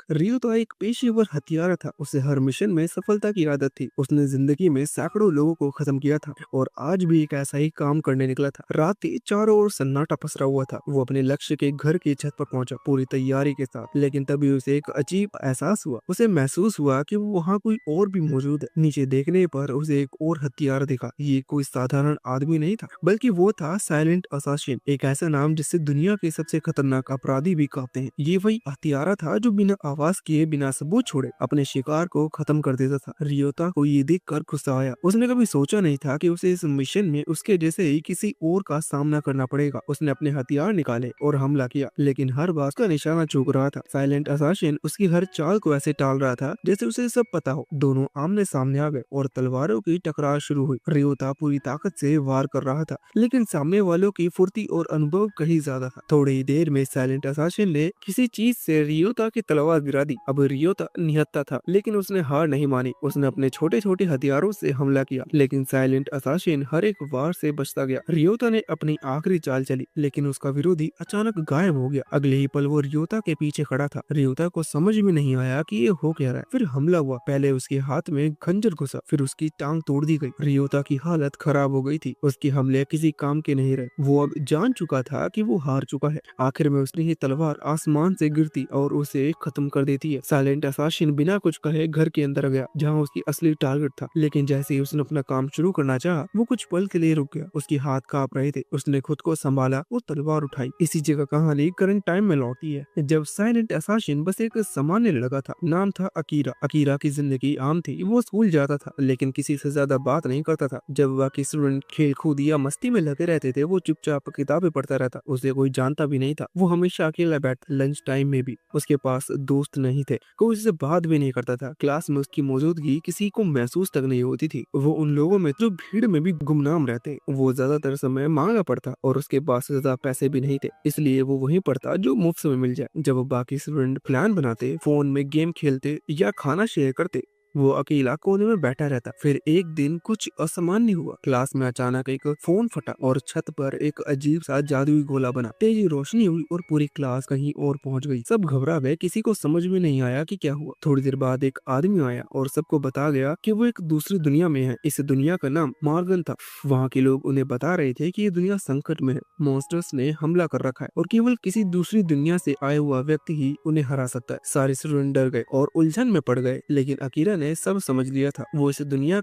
रियो एक पेशेवर हत्यारा था। उसे हर मिशन में सफलता की आदत थी। उसने जिंदगी में सैकड़ों लोगों को खत्म किया था और आज भी एक ऐसा ही काम करने निकला था। रात थी, चारों ओर सन्नाटा पसरा हुआ था। वो अपने लक्ष्य के घर की छत पर पहुंचा पूरी तैयारी के साथ, लेकिन तभी उसे एक अजीब एहसास हुआ। उसे महसूस हुआ कि वो वहाँ कोई और भी मौजूद है। नीचे देखने पर उसे एक और हथियार दिखा। ये कोई साधारण आदमी नहीं था, बल्कि वो था साइलेंट असासिन, एक ऐसा नाम जिससे दुनिया के सबसे खतरनाक अपराधी भी कांपते हैं। ये वही हथियारा था जो बिना आवाज किए, बिना सबूत छोड़े अपने शिकार को खत्म कर देता था। रियोता को ये देखकर गुस्सा आया। उसने कभी सोचा नहीं था कि उसे इस मिशन में उसके जैसे ही किसी और का सामना करना पड़ेगा। उसने अपने हथियार निकाले और हमला किया, लेकिन हर बार उसका निशाना चूक रहा था। साइलेंट असासिन उसकी हर चाल को ऐसे टाल रहा था जैसे उसे सब पता हो। दोनों आमने सामने आ गए और तलवारों की टकरार शुरू हुई। रियोता पूरी ताकत से वार कर रहा था, लेकिन सामने वालों की फुर्ती और अनुभव कहीं ज्यादा था। थोड़ी ही देर में साइलेंट असासिन ने किसी चीज से रियोता की तलवार गिरा दी। अब रियोता निहत्था था, लेकिन उसने हार नहीं मानी। उसने अपने छोटे छोटे हथियारों से हमला किया, लेकिन साइलेंट असासिन हर एक वार से बचता गया। रियोता ने अपनी आखिरी चाल चली, लेकिन उसका विरोधी अचानक गायब हो गया। अगले ही पल वो रियोता के पीछे खड़ा था। रियोता को समझ में नहीं आया कि ये हो क्या रहा है। फिर हमला हुआ। पहले उसके हाथ में खंजर घुसा, फिर उसकी टांग तोड़ दी गई। रियोता की हालत खराब हो गई थी। उसके हमले किसी काम के नहीं रहे। वो अब जान चुका था कि वो हार चुका है। आखिर में उसने ये तलवार आसमान से गिरती और उसे खत्म कर देती है। साइलेंट असासिन बिना कुछ कहे घर के अंदर गया, जहाँ उसकी असली टारगेट था। लेकिन जैसे ही उसने अपना काम शुरू करना चाहा, वो कुछ पल के लिए रुक गया। उसके हाथ कांप रहे थे। उसने खुद को संभाला और तलवार उठाई। इसी जगह कहानी करंट टाइम में लौटती है, जब साइलेंट असासिन बस एक सामान्य लड़का था। नाम था अकीरा। अकीरा की जिंदगी आम थी। वो स्कूल जाता था, लेकिन किसी से ज्यादा बात नहीं करता था। जब बाकी स्टूडेंट खेल कूद या मस्ती में लगे रहते थे, वो चुपचाप किताबें पढ़ता रहता। उसे कोई जानता भी नहीं था। वो हमेशा अकेला बैठता। लंच टाइम में भी उसके पास दोस्त नहीं थे। कोई उससे बात भी नहीं करता था। क्लास में उसकी मौजूदगी किसी को महसूस तक नहीं होती थी। वो उन लोगों में जो भीड़ में भी गुमनाम रहते। वो ज्यादातर समय मांगा पड़ता और उसके पास ज्यादा पैसे भी नहीं थे, इसलिए वो वही पढ़ता जो मुफ्त में मिल जाए। जब बाकी स्टूडेंट प्लान बनाते, फोन में गेम खेलते या खाना शेयर करते, वो अकेला कोने में बैठा रहता। फिर एक दिन कुछ असामान्य हुआ। क्लास में अचानक एक फोन फटा और छत पर एक अजीब सा जादुई गोला बना। तेजी रोशनी हुई और पूरी क्लास कहीं और पहुंच गई। सब घबरा गए। किसी को समझ में नहीं आया कि क्या हुआ। थोड़ी देर बाद एक आदमी आया और सबको बता गया कि वो एक दूसरी दुनिया में है। इस दुनिया का नाम मार्गन था। वहाँ के लोग उन्हें बता रहे थे कि ये दुनिया संकट में है। मॉन्स्टर्स ने हमला कर रखा है और केवल किसी दूसरी दुनिया से आया हुआ व्यक्ति ही उन्हें हरा सकता है। सारे स्टूडेंट डर गए और उलझन में पड़ गए, लेकिन अकीरा ने सब समझ लिया था। वो इस दुनिया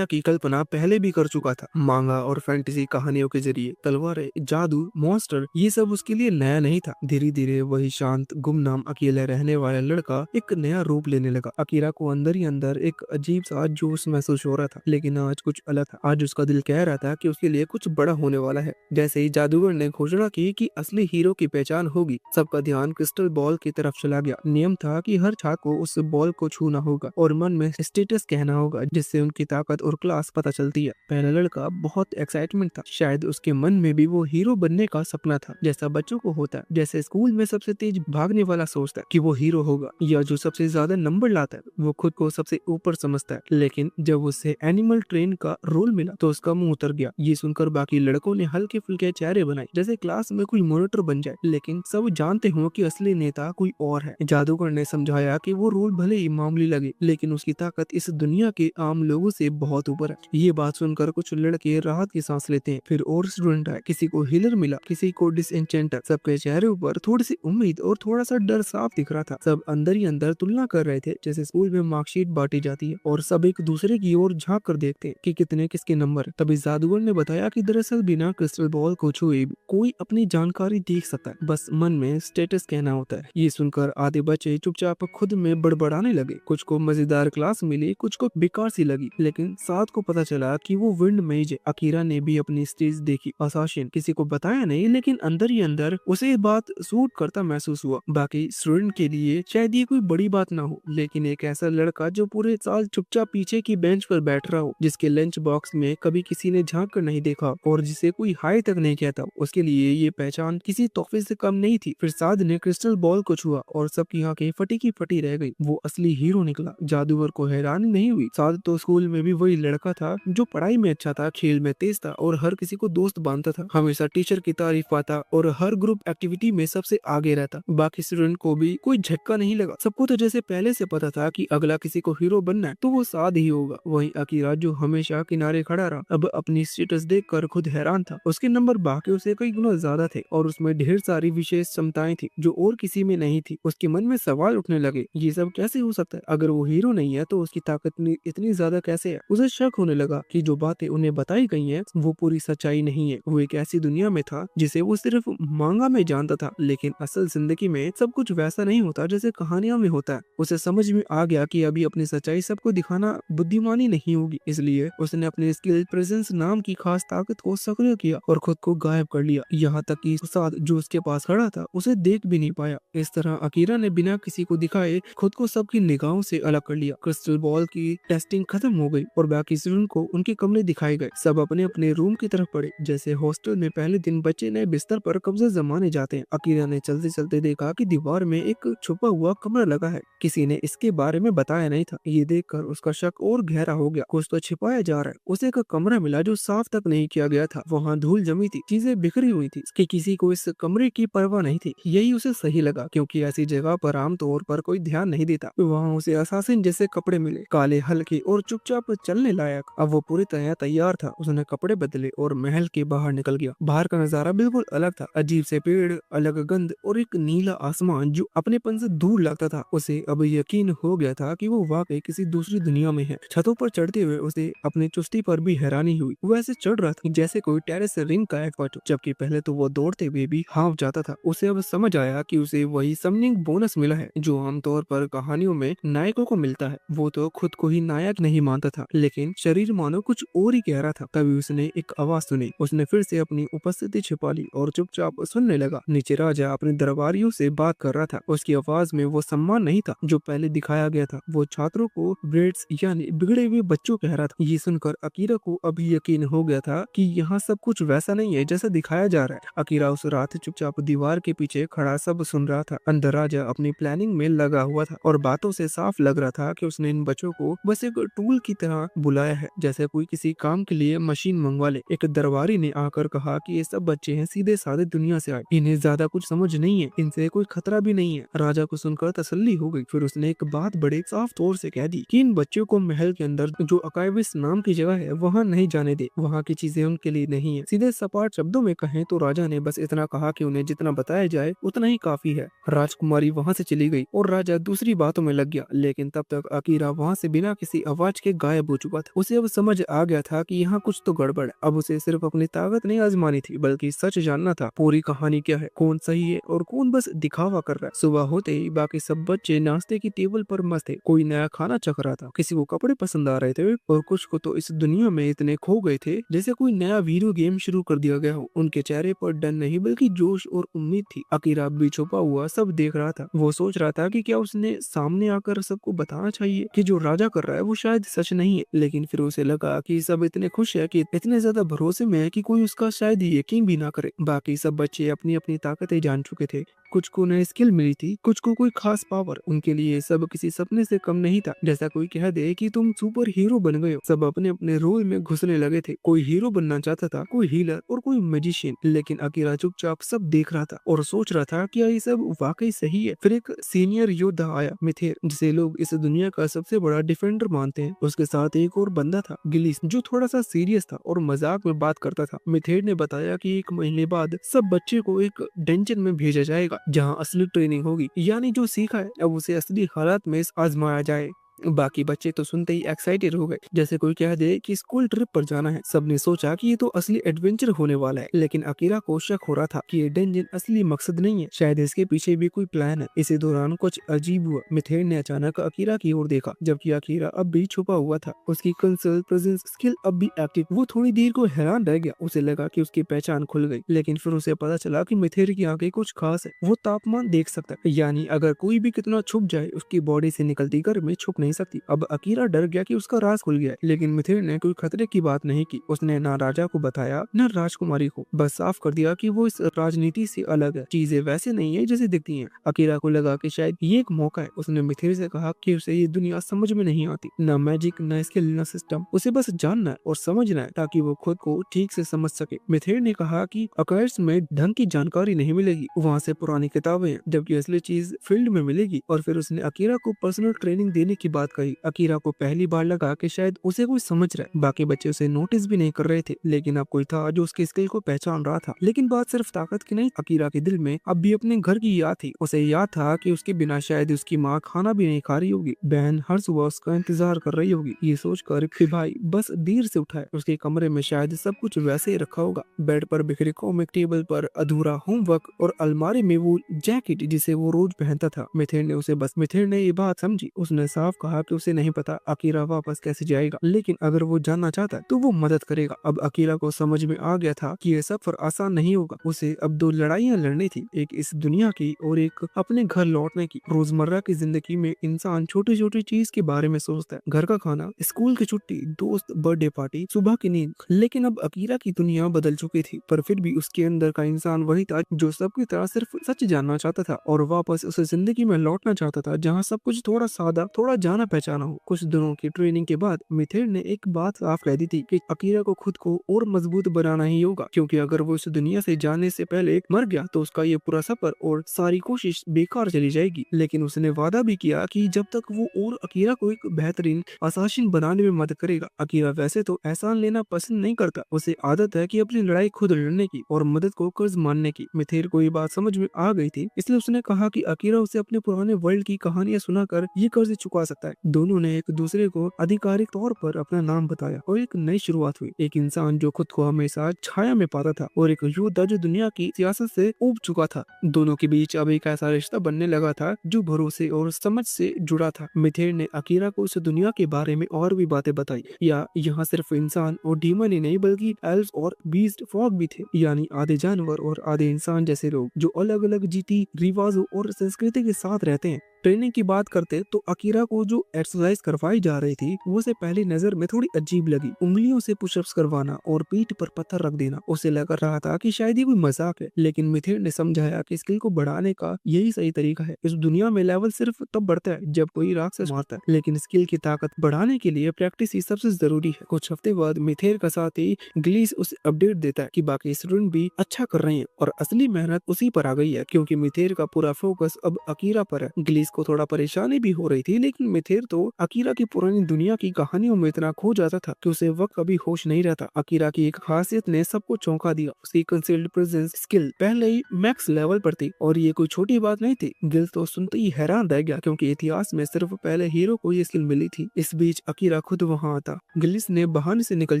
की कल्पना पहले भी कर चुका था। मांगा और फैंटेसी कहानियों के जरिए तलवारें, जादू, मॉन्स्टर, ये सब उसके लिए नया नहीं था। धीरे धीरे वही शांत, गुमनाम, अकेले रहने वाला लड़का एक नया रूप लेने लगा। अकीरा को अंदर ही अंदर एक अजीब सा जोश महसूस हो रहा था, लेकिन आज कुछ अलग था। आज उसका दिल कह रहा था कि उसके लिए कुछ बड़ा होने वाला है। जैसे ही जादूगर ने घोषणा की कि असली हीरो की पहचान होगी, सबका ध्यान क्रिस्टल बॉल की तरफ चला गया। नियम था कि हर छात्र को उस बॉल को छूना होगा और मन में स्टेटस कहना होगा, जिससे उनकी ताकत और क्लास पता चलती है। पहला लड़का बहुत एक्साइटमेंट था। शायद उसके मन में भी वो हीरो बनने का सपना था, जैसा बच्चों को होता है। जैसे स्कूल में सबसे तेज भागने वाला सोचता है कि वो हीरो होगा, या जो सबसे ज्यादा नंबर लाता है वो खुद को सबसे ऊपर समझता है। लेकिन जब उसे एनिमल ट्रेन का रोल मिला तो उसका मुंह उतर गया। ये सुनकर बाकी लड़कों ने हल्के फुल्के चेहरे बनाए, जैसे क्लास में कोई मॉनिटर बन जाए। लेकिन सब जानते हो कि असली नेता कोई और है। जादूगर ने समझाया कि वो रोल भले ही मामूली लगे, लेकिन उसकी ताकत इस दुनिया के आम लोगों से बहुत ऊपर है। ये बात सुनकर कुछ लड़के राहत की सांस लेते हैं। फिर और स्टूडेंट आए। किसी को हीलर मिला, किसी को डिसएंचेंटर। सबके चेहरे पर थोड़ी सी उम्मीद और थोड़ा सा डर साफ दिख रहा था। सब अंदर ही अंदर तुलना कर रहे थे, जैसे स्कूल में मार्कशीट बांटी जाती है और सब एक दूसरे की ओर झांक कर देखते हैं कि कितने किसके नंबर है। तभी जादूगर ने बताया कि दरअसल बिना क्रिस्टल बॉल को छुए कोई अपनी जानकारी देख सकता है, बस मन में स्टेटस कहना होता है। ये सुनकर आधे बच्चे चुपचाप खुद में बड़बड़ाने लगे। कुछ को मजेदार क्लास मिली, कुछ को बेकार सी लगी, लेकिन साथ को पता चला कि वो विंड मेज है। अकीरा ने भी अपनी स्टेज देखी। असासिन किसी को बताया नहीं, लेकिन अंदर ही अंदर उसे ये बात सूट करता महसूस हुआ। बाकी स्टूडेंट के लिए शायद ये कोई बड़ी बात ना हो, लेकिन एक ऐसा लड़का जो पूरे साल चुपचाप पीछे की बेंच पर बैठ रहा हो, जिसके लंच बॉक्स में कभी किसी ने झांक कर नहीं देखा और जिसे कोई हाई तक नहीं कहता, उसके लिए ये पहचान किसी तोहफे से कम नहीं थी। फिर साद ने क्रिस्टल बॉल को छुआ और सबकी आंखें फटी की फटी रह गई। वो असली हीरो निकला। जादूगर क्रिस्टोफर को हैरानी नहीं हुई। साथ तो स्कूल में भी वही लड़का था जो पढ़ाई में अच्छा था, खेल में तेज था और हर किसी को दोस्त बांधता था। हमेशा टीचर की तारीफ पाता और हर ग्रुप एक्टिविटी में सबसे आगे रहता। बाकी स्टूडेंट को भी कोई झटका नहीं लगा। सबको तो जैसे पहले से पता था कि अगला किसी को हीरो बनना है तो वो साथ ही होगा। वहीं अकीरा जो हमेशा किनारे खड़ा रहा, अब अपनी स्टेटस देखकर खुद हैरान था। उसके नंबर बाकियों से कई गुना ज्यादा थे और उसमें ढेर सारी विशेष क्षमताएं थी जो और किसी में नहीं थी। उसके मन में सवाल उठने लगे, ये सब कैसे हो सकता है? अगर वो हीरो नहीं है तो उसकी ताकत इतनी ज्यादा कैसे है? उसे शक होने लगा कि जो बातें उन्हें बताई गई हैं वो पूरी सच्चाई नहीं है। वो एक ऐसी दुनिया में था जिसे वो सिर्फ मांगा में जानता था, लेकिन असल जिंदगी में सब कुछ वैसा नहीं होता जैसे कहानियों में होता है। उसे समझ में आ गया कि अभी अपनी सच्चाई सबको दिखाना बुद्धिमानी नहीं होगी। इसलिए उसने अपने स्किल प्रेजेंस नाम की खास ताकत को सक्रिय किया और खुद को गायब कर लिया। यहाँ तक कि साथ जो उसके पास खड़ा था उसे देख भी नहीं पाया। इस तरह अकीरा ने बिना किसी को दिखाए खुद को सबकी निगाहों से अलग कर लिया। क्रिस्टल बॉल की टेस्टिंग खत्म हो गई और बाकी स्टूडेंट को उनके कमरे दिखाए गए। सब अपने अपने रूम की तरफ पड़े। जैसे हॉस्टल में पहले दिन बच्चे नए बिस्तर पर कब्जे जमाने जाते हैं। अकीरा ने चलते चलते देखा कि दीवार में एक छुपा हुआ कमरा लगा है। किसी ने इसके बारे में बताया नहीं था। ये देखकर उसका शक और गहरा हो गया। कुछ तो छिपाया जा रहा है। उसे एक कमरा मिला जो साफ तक नहीं किया गया था। वहाँ धूल जमी थी, चीजें बिखरी हुई थी कि किसी को इस कमरे की परवाह नहीं थी। यही उसे सही लगा क्योंकि ऐसी जगह पर आमतौर पर कोई ध्यान नहीं देता। वहाँ उसे असासिन जैसे कपड़े मिले, काले, हल्के और चुपचाप चलने लायक। अब वो पूरी तरह तैयार था। उसने कपड़े बदले और महल के बाहर निकल गया। बाहर का नजारा बिल्कुल अलग था। अजीब से पेड़, अलग गंध और एक नीला आसमान जो अपनेपन से दूर लगता था। उसे अब यकीन हो गया था कि वो वाकई किसी दूसरी दुनिया में है। छतों पर चढ़ते हुए उसे अपनी चुस्ती पर भी हैरानी हुई। वो ऐसे चढ़ रहा था जैसे कोई टेरेस रिंग का एक्सपर्ट हो, जबकि पहले तो वो दौड़ते हुए भी हाफ जाता था। उसे अब समझ आया कि उसे वही समनिंग बोनस मिला है जो आमतौर पर कहानियों में नायकों को मिलता है। वो तो खुद को ही नायक नहीं मानता था, लेकिन शरीर मानो कुछ और ही कह रहा था। तभी उसने एक आवाज सुनी। उसने फिर से अपनी उपस्थिति छिपा ली और चुपचाप सुनने लगा। नीचे राजा अपने दरबारियों से बात कर रहा था। उसकी आवाज में वो सम्मान नहीं था जो पहले दिखाया गया था। वो छात्रों को ब्रेड्स यानी बिगड़े हुए बच्चों कह रहा था। ये सुनकर अकीरा को अभी यकीन हो गया था कि यहाँ सब कुछ वैसा नहीं है जैसा दिखाया जा रहा है। अकीरा उस रात चुपचाप दीवार के पीछे खड़ा सब सुन रहा था। अंदर राजा अपनी प्लानिंग में लगा हुआ था और बातों से साफ लग रहा था कि उसने इन बच्चों को बस एक टूल की तरह बुलाया है, जैसे कोई किसी काम के लिए मशीन मंगवा ले। एक दरबारी ने आकर कहा कि ये सब बच्चे हैं, सीधे साधे दुनिया से आए, इन्हें ज्यादा कुछ समझ नहीं है, इनसे कोई खतरा भी नहीं है। राजा को सुनकर तसल्ली हो गई। फिर उसने एक बात बड़े साफ तौर से कह दी कि इन बच्चों को महल के अंदर जो अकाइविस नाम की जगह है वहाँ नहीं जाने दे। वहाँ की चीजें उनके लिए नहीं है। सीधे सपाट शब्दों में कहें तो राजा ने बस इतना कहा कि उन्हें जितना बताया जाए उतना ही काफी है। राजकुमारी वहाँ से चली गई और राजा दूसरी बातों में लग गया। लेकिन तब तक अकीरा वहाँ से बिना किसी आवाज के गायब हो चुका था। उसे अब समझ आ गया था कि यहाँ कुछ तो गड़बड़ है। अब उसे सिर्फ अपनी ताकत नहीं आजमानी थी बल्कि सच जानना था। पूरी कहानी क्या है, कौन सही है और कौन बस दिखावा कर रहा है। सुबह होते ही बाकी सब बच्चे नाश्ते की टेबल पर मस्त थे। कोई नया खाना चख रहा था, किसी को कपड़े पसंद आ रहे थे और कुछ को तो इस दुनिया में इतने खो गए थे जैसे कोई नया वीडियो गेम शुरू कर दिया गया हो। उनके चेहरे पर डर नहीं बल्कि जोश और उम्मीद थी। अकीरा भी छुपा हुआ सब देख रहा था। वो सोच रहा था कि क्या उसने सामने आकर सबको बताना चाहिए कि जो राजा कर रहा है वो शायद सच नहीं है। लेकिन फिर उसे लगा कि सब इतने खुश है, कि इतने ज्यादा भरोसे में है कि कोई उसका शायद यकीन भी ना करे। बाकी सब बच्चे अपनी अपनी ताकतें जान चुके थे। कुछ को नई स्किल मिली थी, कुछ को कोई खास पावर। उनके लिए सब किसी सपने से कम नहीं था। जैसा कोई कह दे कि तुम सुपर हीरो बन गए हो। सब अपने अपने रोल में घुसने लगे थे। कोई हीरो बनना चाहता था, कोई हीलर और कोई मैजिशियन। लेकिन अकीरा चुपचाप सब देख रहा था और सोच रहा था कि ये सब वाकई सही है। फिर एक सीनियर योद्धा आया, मिथेर, जिसे लोग इस दुनिया का सबसे बड़ा डिफेंडर मानते हैं। उसके साथ एक और बंदा था, गिलिस, जो थोड़ा सा सीरियस था और मजाक में बात करता था। मिथेर ने बताया कि 1 महीने बाद सब बच्चे को एक डेंजन में भेजा जाएगा जहाँ असली ट्रेनिंग होगी, यानी जो सीखा है अब उसे असली हालात में आजमाया जाए। बाकी बच्चे तो सुनते ही एक्साइटेड हो गए, जैसे कोई कह दे कि स्कूल ट्रिप पर जाना है। सबने सोचा कि ये तो असली एडवेंचर होने वाला है। लेकिन अकीरा को शक हो रहा था कि ये डेंजन असली मकसद नहीं है, शायद इसके पीछे भी कोई प्लान है। इसी दौरान कुछ अजीब हुआ। मिथेर ने अचानक अकीरा की ओर देखा, जबकि अकीरा अब भी छुपा हुआ था। उसकी कंसर्ट प्रेजेंस स्किल अब भी एक्टिव। वो थोड़ी देर को हैरान रह गया। उसे लगा कि उसकी पहचान खुल गई, लेकिन फिर उसे पता चला कि मिथेर की आंखें कुछ खास है। वो तापमान देख सकता है, यानी अगर कोई भी कितना छुप जाए उसकी बॉडी से निकलती गर्मी छुप नहीं नहीं सकती। अब अकीरा डर गया कि उसका राज खुल गया है, लेकिन मिथिर ने कोई खतरे की बात नहीं की। उसने ना राजा को बताया न राजकुमारी को, बस साफ कर दिया कि वो इस राजनीति से अलग है, चीजें वैसे नहीं है जैसे दिखती हैं। अकीरा को लगा कि शायद ये एक मौका है। उसने मिथिर से कहा कि उसे ये दुनिया समझ में नहीं आती, न मैजिक, न स्किल, न सिस्टम, उसे बस जानना है और समझना है ताकि वो खुद को ठीक से समझ सके। मिथिर ने कहा कि अकायर्स में ढंग की जानकारी नहीं मिलेगी, वहाँ से पुरानी किताबें हैं, जबकि असली चीज फील्ड में मिलेगी। और फिर उसने अकीरा को पर्सनल ट्रेनिंग देने की बात कही। अकीरा को पहली बार लगा कि शायद उसे कोई समझ रहा है। बाकी बच्चे उसे नोटिस भी नहीं कर रहे थे, लेकिन अब कोई था जो उसके स्किल को पहचान रहा था। लेकिन बात सिर्फ ताकत की नहीं, अकीरा के दिल में अब भी अपने घर की याद थी। उसे याद था कि उसके बिना शायद उसकी माँ खाना भी नहीं खा रही होगी, बहन हर सुबह उसका इंतजार कर रही होगी। ये सोचकर कि भाई बस देर से उठा है, उसके कमरे में शायद सब कुछ वैसे ही रखा होगा। बेड पर बिखरे कॉमिक, टेबल पर अधूरा होमवर्क और अलमारी में वो जैकेट जिसे वो रोज पहनता था। मिथिर ने ये बात समझी। उसने साफ कहा कि उसे नहीं पता अकीरा वापस कैसे जाएगा, लेकिन अगर वो जानना चाहता है तो वो मदद करेगा। अब अकीरा को समझ में आ गया था कि ये सफर आसान नहीं होगा। उसे अब दो लड़ाइयाँ लड़नी थी, एक इस दुनिया की और एक अपने घर लौटने की। रोजमर्रा की जिंदगी में इंसान छोटी छोटी चीज के बारे में सोचता है, घर का खाना, स्कूल की छुट्टी, दोस्त, बर्थडे पार्टी, सुबह की नींद। लेकिन अब अकीरा की दुनिया बदल चुकी थी, पर फिर भी उसके अंदर का इंसान वही था जो सबकी तरह सिर्फ सच जानना चाहता था और वापस उसे जिंदगी में लौटना चाहता था, जहाँ सब कुछ थोड़ा सादा, थोड़ा जाना पहचाना हो। कुछ दिनों की ट्रेनिंग के बाद मिथिर ने एक बात साफ कह दी थी कि अकीरा को खुद को और मजबूत बनाना ही होगा, क्योंकि अगर वो इस दुनिया से जाने से पहले मर गया तो उसका ये पूरा सफर और सारी कोशिश बेकार चली जाएगी। लेकिन उसने वादा भी किया कि जब तक वो और अकीरा को एक बेहतरीन असासिन बनाने में मदद करेगा। अकीरा वैसे तो एहसान लेना पसंद नहीं करता, उसे आदत है कि अपनी लड़ाई खुद लड़ने की और मदद को कर्ज मानने की। मिथिर को ये बात समझ में आ गई थी, इसलिए उसने कहा कि अकीरा उसे अपने पुराने वर्ल्ड की कहानियां सुनाकर ये कर्ज चुका सकता है। दोनों ने एक दूसरे को आधिकारिक तौर पर अपना नाम बताया और एक नई शुरुआत हुई। एक इंसान जो खुद को हमेशा छाया में पाता था और एक योद्धा जो दुनिया की सियासत से ऊब चुका था। दोनों के बीच अब एक ऐसा रिश्ता बनने लगा था जो भरोसे और समझ से जुड़ा था। मिथिर ने अकीरा को उस दुनिया के बारे में और भी बातें बताई। या यहाँ सिर्फ इंसान और डीमन ही नहीं बल्कि एल्व्स और बीस्ट फॉग भी थे, यानी आधे जानवर और आधे इंसान जैसे लोग जो अलग अलग जीती रिवाजों और संस्कृति के साथ रहते हैं। ट्रेनिंग की बात करते तो अकीरा को जो एक्सरसाइज करवाई जा रही थी वो उसे पहली नजर में थोड़ी अजीब लगी। उंगलियों से पुशअप्स करवाना और पीठ पर पत्थर रख देना। उसे लग रहा था कि शायद ये कोई मजाक है, लेकिन मिथिर ने समझाया कि स्किल को बढ़ाने का यही सही तरीका है। इस दुनिया में लेवल सिर्फ तब बढ़ता है जब कोई राक्षस मारता है, लेकिन स्किल की ताकत बढ़ाने के लिए प्रैक्टिस ही सबसे जरूरी है। कुछ हफ्ते बाद मिथिर का साथी ग्लीस उसे अपडेट देता है कि बाकी स्टूडेंट भी अच्छा कर रहे हैं और असली मेहनत उसी पर आ गई है, क्योंकि मिथिर का पूरा फोकस अब अकीरा पर है। ग्लीस को थोड़ा परेशानी भी हो रही थी, लेकिन मिथिर तो अकीरा की पुरानी दुनिया की कहानियों में इतना खो जाता था कि उसे वक्त कभी होश नहीं रहता। अकीरा की एक खासियत ने सबको चौंका दिया। उसकी कंसील्ड प्रेजेंस स्किल पहले ही मैक्स लेवल पर थी और ये कोई छोटी बात नहीं थी। गिल तो सुनते ही हैरान रह गया, क्योंकि इतिहास में सिर्फ पहले हीरो को ये स्किल मिली थी। इस बीच अकीरा खुद वहाँ आता। गिलिस ने बहाने से निकल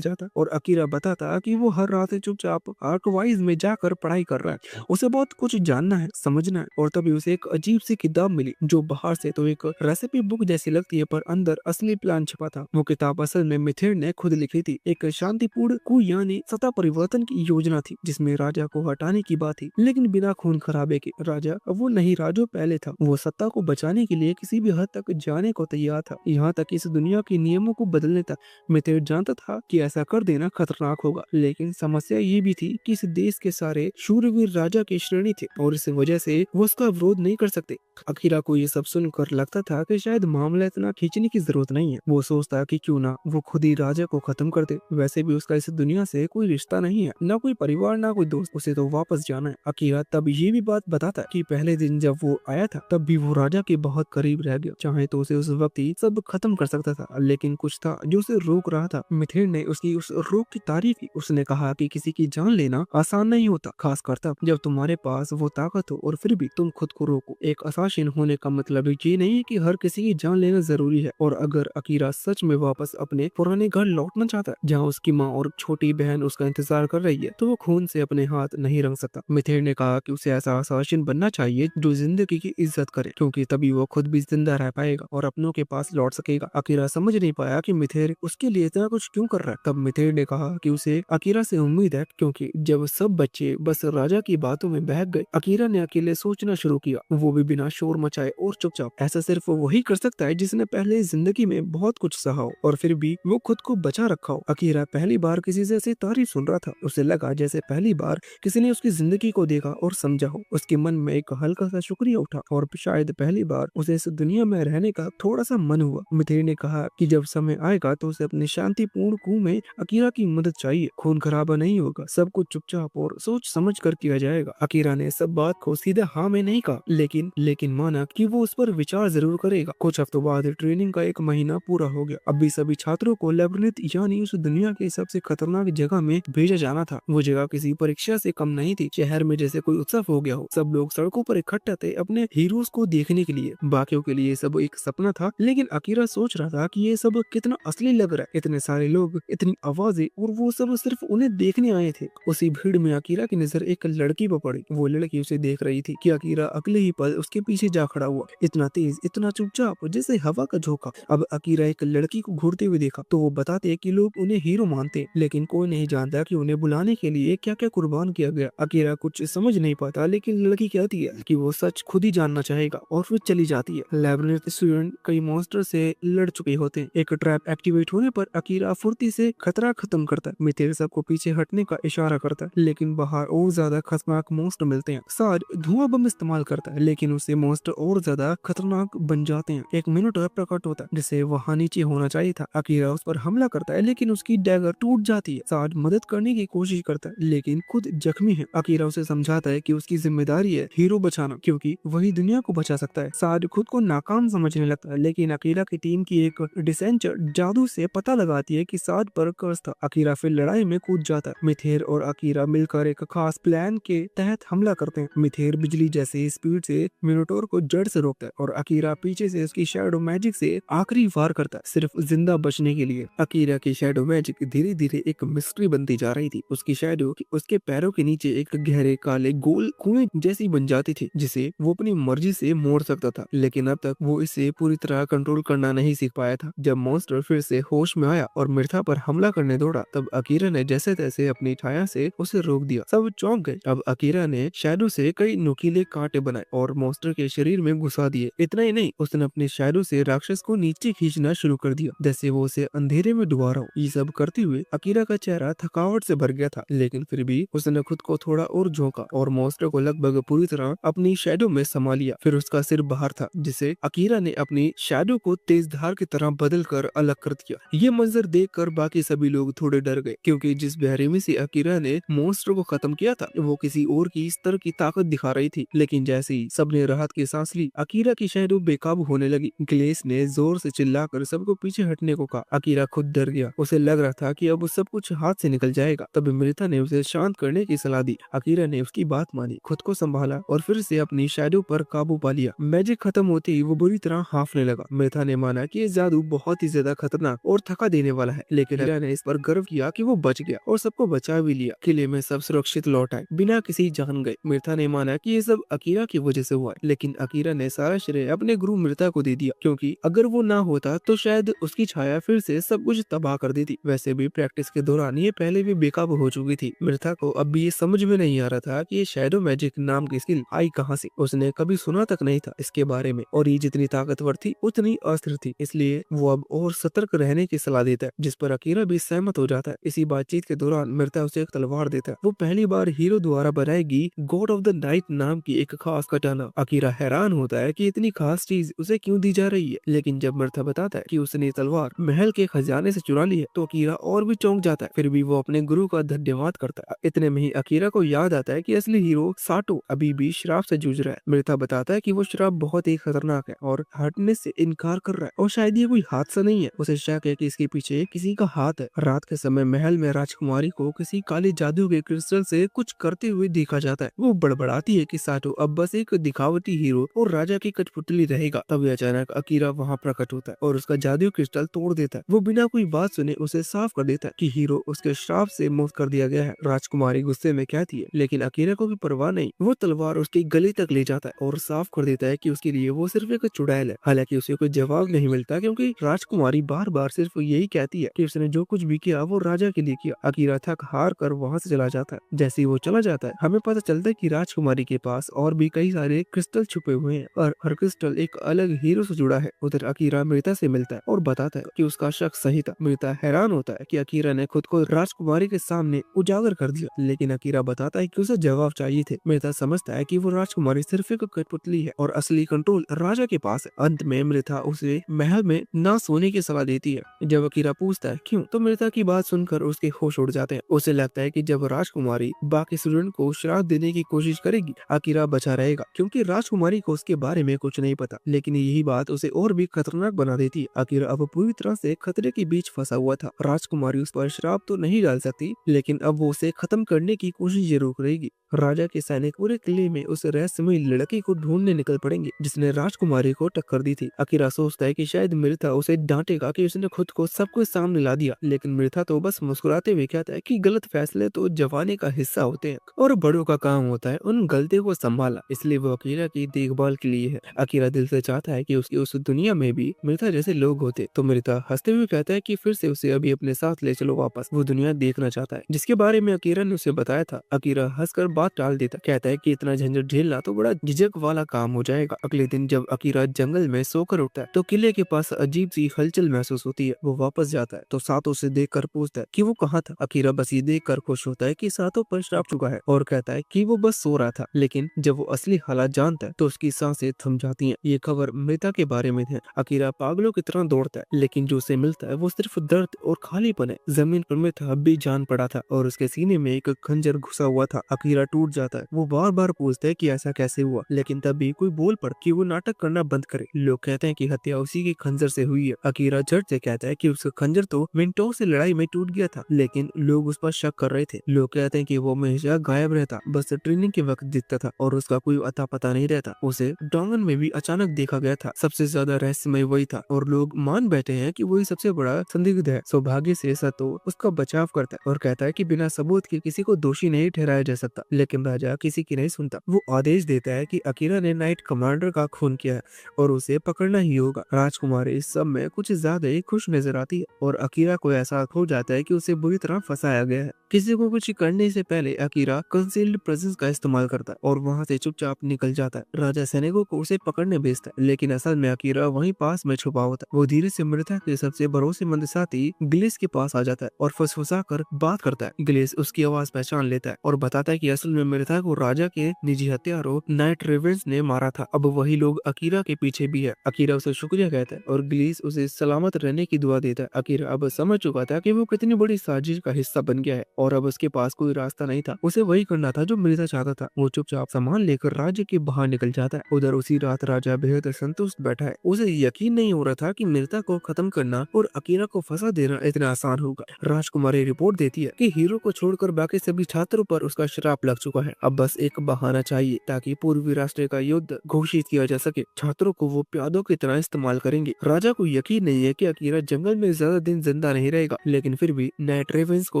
जाता और अकीरा बताता कि वो हर रात चुपचाप आर्कवाइज में जाकर पढ़ाई कर रहा है, उसे बहुत कुछ जानना है, समझना है। और तभी उसे एक अजीब सी किताब मिली जो बाहर से तो एक रेसिपी बुक जैसी लगती है, पर अंदर असली प्लान छिपा था। वो किताब असल में मिथिर ने खुद लिखी थी। एक शांतिपूर्ण coup यानी सत्ता परिवर्तन की योजना थी, जिसमें राजा को हटाने की बात थी, लेकिन बिना खून खराबे के। राजा अब वो नहीं रहा जो पहले था। वो सत्ता को बचाने के लिए किसी भी हद तक जाने को तैयार था, यहाँ तक इस दुनिया के नियमों को बदलने तक। मिथिर जानता था कि ऐसा कर देना खतरनाक होगा, लेकिन समस्या ये भी थी कि इस देश के सारे शूरवीर राजा की श्रेणी थे और इस वजह से वो उसका विरोध नहीं कर सकते। अकीरा को ये सब सुनकर लगता था कि शायद मामला इतना खींचने की जरूरत नहीं है। वो सोचता कि क्यों ना वो खुद ही राजा को खत्म कर दे। वैसे भी उसका इस दुनिया से कोई रिश्ता नहीं है, ना कोई परिवार, ना कोई दोस्त। उसे तो वापस जाना है। अकीरा तब ये भी बात बताता कि पहले दिन जब वो आया था तब भी वो राजा के बहुत करीब रह गया। चाहे तो उसे उस वक्त ही सब खत्म कर सकता था, लेकिन कुछ था जो उसे रोक रहा था। मिथिर ने उसकी उस रोक की तारीफ की। उसने कहा कि किसी की जान लेना आसान नहीं होता, खासकर तब जब तुम्हारे पास वो ताकत हो और फिर भी तुम खुद को रोको। एक असासिन होने का मतलब ये नहीं है कि हर किसी की जान लेना जरूरी है। और अगर अकीरा सच में वापस अपने पुराने घर लौटना चाहता है, जहाँ उसकी माँ और छोटी बहन उसका इंतजार कर रही है, तो वो खून से अपने हाथ नहीं रंग सकता। मिथिर ने कहा कि उसे ऐसा असासिन बनना चाहिए जो जिंदगी की इज्जत करे, क्योंकि तभी वो खुद भी जिंदा रह पाएगा और अपनों के पास लौट सकेगा। अकीरा समझ नहीं पाया कि मिथिर उसके लिए इतना कुछ क्यों कर रहा है। तब मिथिर ने कहा कि उसे अकीरा से उम्मीद है, क्योंकि जब सब बच्चे बस राजा की बातों में बहक गए, अकीरा ने अकेले सोचना शुरू किया, वो भी बिना शोर मचाए और चुपचाप। ऐसा सिर्फ वही कर सकता है जिसने पहले जिंदगी में बहुत कुछ सहा हो और फिर भी वो खुद को बचा रखा हो। अकीरा पहली बार किसी से ऐसी तारीफ सुन रहा था। उसे लगा जैसे पहली बार किसी ने उसकी जिंदगी को देखा और समझा हो। उसके मन में एक हल्का सा शुक्रिया उठा और शायद पहली बार उसे इस दुनिया में रहने का थोड़ा सा मन हुआ। मिथिली ने कहा कि जब समय आएगा तो उसे अपने शांतिपूर्ण कुएं में अकीरा की मदद चाहिए। खून खराबा नहीं होगा, सब कुछ चुपचाप और सोच समझ कर किया जाएगा। अकीरा ने सब बात को सीधे हाँ में नहीं कहा, लेकिन माना कि वो उस पर विचार जरूर करेगा। कुछ हफ्तों बाद ट्रेनिंग का 1 महीना पूरा हो गया। अभी सभी छात्रों को लेबोरेटरी यानी उस दुनिया की सबसे खतरनाक जगह में भेजा जाना था। वो जगह किसी परीक्षा से कम नहीं थी। शहर में जैसे कोई उत्सव हो गया हो। सब लोग सड़कों पर इकट्ठा थे अपने हीरोज को देखने के लिए। बाकियों के लिए सब एक सपना था, लेकिन अकीरा सोच रहा था कि ये सब कितना असली लग रहा है। इतने सारे लोग, इतनी आवाजें और वो सब सिर्फ उन्हें देखने आए थे। उसी भीड़ में अकीरा की नजर एक लड़की पर पड़ी। वो लड़की उसे देख रही थी कि अकीरा अगले ही पल उसके पीछे जा खड़ा हुआ। इतना तेज, इतना चुपचाप जैसे हवा का झोंका। अब अकीरा एक लड़की को घूरते हुए देखा तो वो बताते कि लोग उन्हें हीरो मानते, लेकिन कोई नहीं जानता कि उन्हें बुलाने के लिए क्या क्या कुर्बान किया गया। अकीरा कुछ समझ नहीं पाता, लेकिन लड़की कहती है कि वो सच खुद ही जानना चाहेगा और फिर चली जाती है। लेबोरेटरी स्टूडेंट कई मॉन्स्टर से लड़ चुके होते हैं। एक ट्रैप एक्टिवेट होने पर अकीरा फुर्ती से खतरा खत्म करता है। मिथिल सबको पीछे हटने का इशारा करता है, लेकिन बाहर और ज्यादा खतरनाक मॉन्स्टर मिलते हैं। साज धुआं बम इस्तेमाल करता है, लेकिन उससे मॉन्स्टर और ज्यादा खतरनाक बन जाते हैं। एक मिनोटॉर प्रकट होता है जिसे वहां नीचे होना चाहिए था। अकीरा उस पर हमला करता है, लेकिन उसकी डैगर टूट जाती है। साज मदद करने की कोशिश करता है, लेकिन खुद जख्मी है। अकीरा उसे समझाता है कि उसकी जिम्मेदारी है हीरो बचाना, क्योंकि वही दुनिया को बचा सकता है। साज खुद को नाकाम समझने लगता है, लेकिन अकीरा की टीम की एक डिसेंचर जादू से पता लगाती है कि साज पर कर्ज था। अकीरा फिर लड़ाई में कूद जाता है। मिथेर और अकीरा मिलकर एक खास प्लान के तहत हमला करते हैं। मिथेर बिजली जैसी स्पीड से मिनोटोर को जड़ से रोकता है और अकीरा पीछे से उसकी शैडो मैजिक से आखिरी वार करता है, सिर्फ जिंदा बचने के लिए। अकीरा की शैडो मैजिक धीरे धीरे एक मिस्ट्री बनती जा रही थी। उसकी शैडो उसके पैरों के नीचे एक गहरे काले गोल कुएं जैसी बन जाती थी, जिसे वो अपनी मर्जी से मोड़ सकता था, लेकिन अब तक वो इसे पूरी तरह कंट्रोल करना नहीं सीख पाया था। जब मॉन्स्टर फिर से होश में आया और मिर्था पर हमला करने दौड़ा, तब अकीरा ने जैसे तैसे अपनी छाया से उसे रोक दिया। सब चौंक गए। अब अकीरा ने शैडो से कई नुकीले कांटे बनाए और मॉन्स्टर के शरीर में घुसा दिए। इतना ही नहीं, उसने अपने शैडो से राक्षस को नीचे खींचना शुरू कर दिया, जैसे वो उसे अंधेरे में डुबा रहा हो। ये सब करते हुए अकीरा का चेहरा थकावट से भर गया था, लेकिन फिर भी उसने खुद को थोड़ा और झोंका और मॉन्स्टर को लगभग पूरी तरह अपनी शैडो में समा लिया। फिर उसका सिर बाहर था, जिसे अकीरा ने अपनी शैडो को तेज धार की तरह बदल कर अलग कर दिया। ये मंजर देखकर बाकी सभी लोग थोड़े डर गए, क्योंकि जिस बेरहमी से अकीरा ने मॉन्स्टर को खत्म किया था, वो किसी और की इस तरह की ताकत दिखा रही थी। लेकिन जैसे ही सबने राहत की सांस ली, अकीरा की शैडो बेकाबू होने लगी। ग्लेस ने जोर से चिल्लाकर सबको पीछे हटने को कहा। अकीरा खुद डर गया। उसे लग रहा था कि अब सब कुछ हाथ से निकल जाएगा। तब मृता ने उसे शांत करने की सलाह दी। अकीरा ने उसकी बात मानी, खुद को संभाला और फिर से अपनी शैडो पर काबू पा लिया। मैजिक खत्म होते ही वो बुरी तरह हाफने लगा। मृता ने माना कि ये जादू बहुत ही ज्यादा खतरनाक और थका देने वाला है, लेकिन अकीरा ने इस पर गर्व किया कि वो बच गया और सबको बचा भी लिया। किले में सब सुरक्षित लौट आए बिना किसी जान गए। मृता ने माना कि ये सब अकीरा की वजह से हुआ है, लेकिन अकीरा ने सारा श्रेय अपने गुरु मृता को दे दिया, क्योंकि अगर वो ना होता तो शायद उसकी छाया फिर से सब कुछ तबाह कर देती। वैसे भी प्रैक्टिस के दौरान ये पहले भी बेकाबू हो चुकी थी। मृता को अब भी ये समझ में नहीं आ रहा था कि ये शैडो मैजिक नाम की स्किल आई कहां से। उसने कभी सुना तक नहीं था इसके बारे में, और ये जितनी ताकतवर थी उतनी अस्थिर थी। इसलिए वो अब और सतर्क रहने की सलाह देता है, जिस पर अकीरा भी सहमत हो जाता है। इसी बातचीत के दौरान मृता उसे एक तलवार देता है। वो पहली बार हीरो द्वारा बनाएगी गॉड ऑफ द नाइट नाम की एक खास कटाना। अकीरा हैरान होता है कि इतनी खास चीज उसे क्यों दी जा रही है, लेकिन जब मृता बताता है कि उसने तलवार महल के खजाने से चुरा ली है, तो अकीरा और भी चौंक जाता है। फिर भी वो अपने गुरु का धन्यवाद करता है। इतने में ही अकीरा को याद आता है कि असली हीरो साटो अभी भी शराब से जूझ रहा है। मृता बताता है कि वो शराब बहुत ही खतरनाक है और हटने से इनकार कर रहा है, और शायद ये कोई हादसा नहीं है। उसे शक है कि इसके पीछे किसी का हाथ है। रात के समय महल में राजकुमारी को किसी काले जादू के क्रिस्टल से कुछ करते हुए देखा जाता है। वो बड़बड़ाती है कि साटो अब बस एक दिखावटी हीरो और राजा की कठपुतली रहेगा। तभी अचानक अकीरा वहाँ प्रकट होता है और उसका जादू क्रिस्टल तोड़ देता है। वो बिना कोई बात सुने उसे साफ कर देता है कि हीरो उसके श्राप से मुक्त कर दिया गया है। राजकुमारी गुस्से में कहती है, लेकिन अकीरा को भी परवाह नहीं। वो तलवार उसके गले तक ले जाता है और साफ कर देता है कि उसके लिए वो सिर्फ एक चुड़ैल है। हालांकि उसे कोई जवाब नहीं मिलता, क्योंकि राजकुमारी बार बार सिर्फ यही कहती है कि उसने जो कुछ भी किया वो राजा के लिए किया। अकीरा थक हार कर वहाँ से चला जाता है। जैसे ही वो चला जाता है, हमें पता चलता है कि राजकुमारी के पास और भी कई सारे क्रिस्टल छुपे हुए हैं। और हर क्रिस्टल एक अलग हीरो से जुड़ा है। उधर अकीरा मृता से मिलता है और बताता है कि उसका शक सही था। मृता हैरान होता है कि अकीरा ने खुद को राजकुमारी के सामने उजागर कर दिया, लेकिन अकीरा बताता है कि उसे जवाब चाहिए थे। मृता समझता है कि वो राजकुमारी सिर्फ एक कठपुतली है और असली कंट्रोल राजा के पास है। अंत में मृता उसे महल में ना सोने की सलाह देती है। जब अकीरा पूछता है क्यों, तो मृता की बात सुनकर उसके होश उड़ जाते हैं। उसे लगता है कि जब राजकुमारी बाकी स्टूडेंट को श्राप देने की कोशिश करेगी, अकीरा बचा रहेगा क्योंकि राजकुमारी को उसके बारे में कुछ नहीं पता। लेकिन यही बात उसे और भी खतरनाक बना देती है। अकीरा अब पूरी तरह से खतरे के बीच फंसा हुआ था। राजकुमारी उस पर श्राप तो नहीं डाल सकती, लेकिन अब वो उसे खत्म करने की कोशिश जरूर करेगी। राजा के सैनिक पूरे किले में उस रहस्यमयी लड़के को ढूंढने निकल पड़ेंगे जिसने राजकुमारी को टक्कर दी थी। अकीरा सोचता है कि शायद मृता उसे डांटेगा कि उसने खुद को सबके सामने ला दिया, लेकिन मृता तो बस मुस्कुराते हुए कहता है कि गलत फैसले तो जवानी का हिस्सा होते हैं और बड़ों का काम होता है उन गलतियों को संभालना। इसलिए वो अकीरा की देखभाल के लिए है। अकीरा दिल से चाहता है कि उसकी उस दुनिया में भी मृता जैसे लोग होते। तो मृता हंसते हुए कहता है कि फिर से उसे अभी अपने साथ ले चलो वापस। वो दुनिया देखना चाहता है जिसके बारे में अकीरा ने उसे बताया था। अकीरा हंसकर बात टाल देता, कहता है कि इतना झंझट झेलना तो बड़ा झिझक वाला काम हो जाएगा। अगले दिन जब अकीरा जंगल में सोकर उठता है तो किले के पास अजीब सी हलचल महसूस होती है। वो वापस जाता है तो सातो उसे देखकर पूछता है कि वो कहाँ था। अकीरा बस ये देखकर खुश होता है कि सातो पर श्राप चुका है और कहता है कि वो बस सो रहा था। लेकिन जब वो असली हालात जानता है तो उसकी सांसें थम जाती हैं। ये खबर मृता के बारे में है। अकीरा पागलों की तरह दौड़ता है, लेकिन जो उसे मिलता है वो सिर्फ दर्द और खालीपन है। जमीन पर मृता अब भी जान पड़ा था और उसके सीने में एक खंजर घुसा हुआ था। अकीरा टूट जाता है। वो बार बार पूछता है कि ऐसा कैसे हुआ, लेकिन तब भी कोई बोल पड़ कि वो नाटक करना बंद करे। लोग कहते हैं कि हत्या उसी के खंजर से हुई है। अकीरा झट से कहता है कि उसका खंजर तो विंटोर से लड़ाई में टूट गया था, लेकिन लोग उस पर शक कर रहे थे। लोग कहते हैं कि वो हमेशा गायब रहता, बस ट्रेनिंग के वक्त दिखता था और उसका कोई अता पता नहीं रहता। उसे डोंगन में भी अचानक देखा गया था। सबसे ज्यादा रहस्यमय वही था और लोग मान बैठे हैं कि वही सबसे बड़ा संदिग्ध है। सौभाग्य से सतो उसका बचाव करता है और कहता है कि बिना सबूत के किसी को दोषी नहीं ठहराया जा सकता। लेकिन राजा किसी की नहीं सुनता। वो आदेश देता है कि अकीरा ने नाइट कमांडर का खून किया है और उसे पकड़ना ही होगा। राजकुमारी इस सब में कुछ ज्यादा ही खुश नजर आती है और अकीरा को ऐसा हो जाता है कि उसे बुरी तरह फंसाया गया है। किसी को कुछ करने से पहले अकीरा कंसील्ड प्रेजेंस का इस्तेमाल करता है और वहाँ से चुपचाप निकल जाता है। राजा सैनिकों को उसे पकड़ने भेजता है, लेकिन असल में अकीरा वहीं पास में छुपा होता है। वो धीरे से मृता के सबसे भरोसेमंद साथी ग्लेस के पास आ जाता है और फुसफुसा कर बात करता है। ग्लेस उसकी आवाज पहचान लेता है और बताता है कि असल में मृता को राजा के निजी हत्यारों नाइट रेवेंस ने मारा था। अब वही लोग अकीरा के पीछे भी है। अकीरा उसे शुक्रिया कहता है और ग्लेस उसे सलामत रहने की दुआ देता है। अकीरा अब समझ चुका था कि वो कितनी बड़ी साजिश का हिस्सा बन गया है और अब उसके पास कोई रास्ता नहीं था। उसे वही करना था जो मृता चाहता था। वो चुपचाप सामान लेकर राज्य के बाहर निकल जाता है। उधर उसी रात राजा बेहद संतुष्ट बैठा है। उसे यकीन नहीं हो रहा था कि मृता को खत्म करना और अकीरा को फंसा देना इतना आसान होगा। राजकुमारी रिपोर्ट देती है कि हीरो को छोड़कर बाकी सभी छात्रों पर उसका श्राप लग चुका है। अब बस एक बहाना चाहिए ताकि पूर्वी राष्ट्र का युद्ध घोषित किया जा सके। छात्रों को वो प्यादों की तरह इस्तेमाल करेंगे। राजा को यकीन नहीं है कि अकीरा जंगल में ज्यादा दिन जिंदा नहीं रहेगा, लेकिन फिर भी नाइट रेवेंस को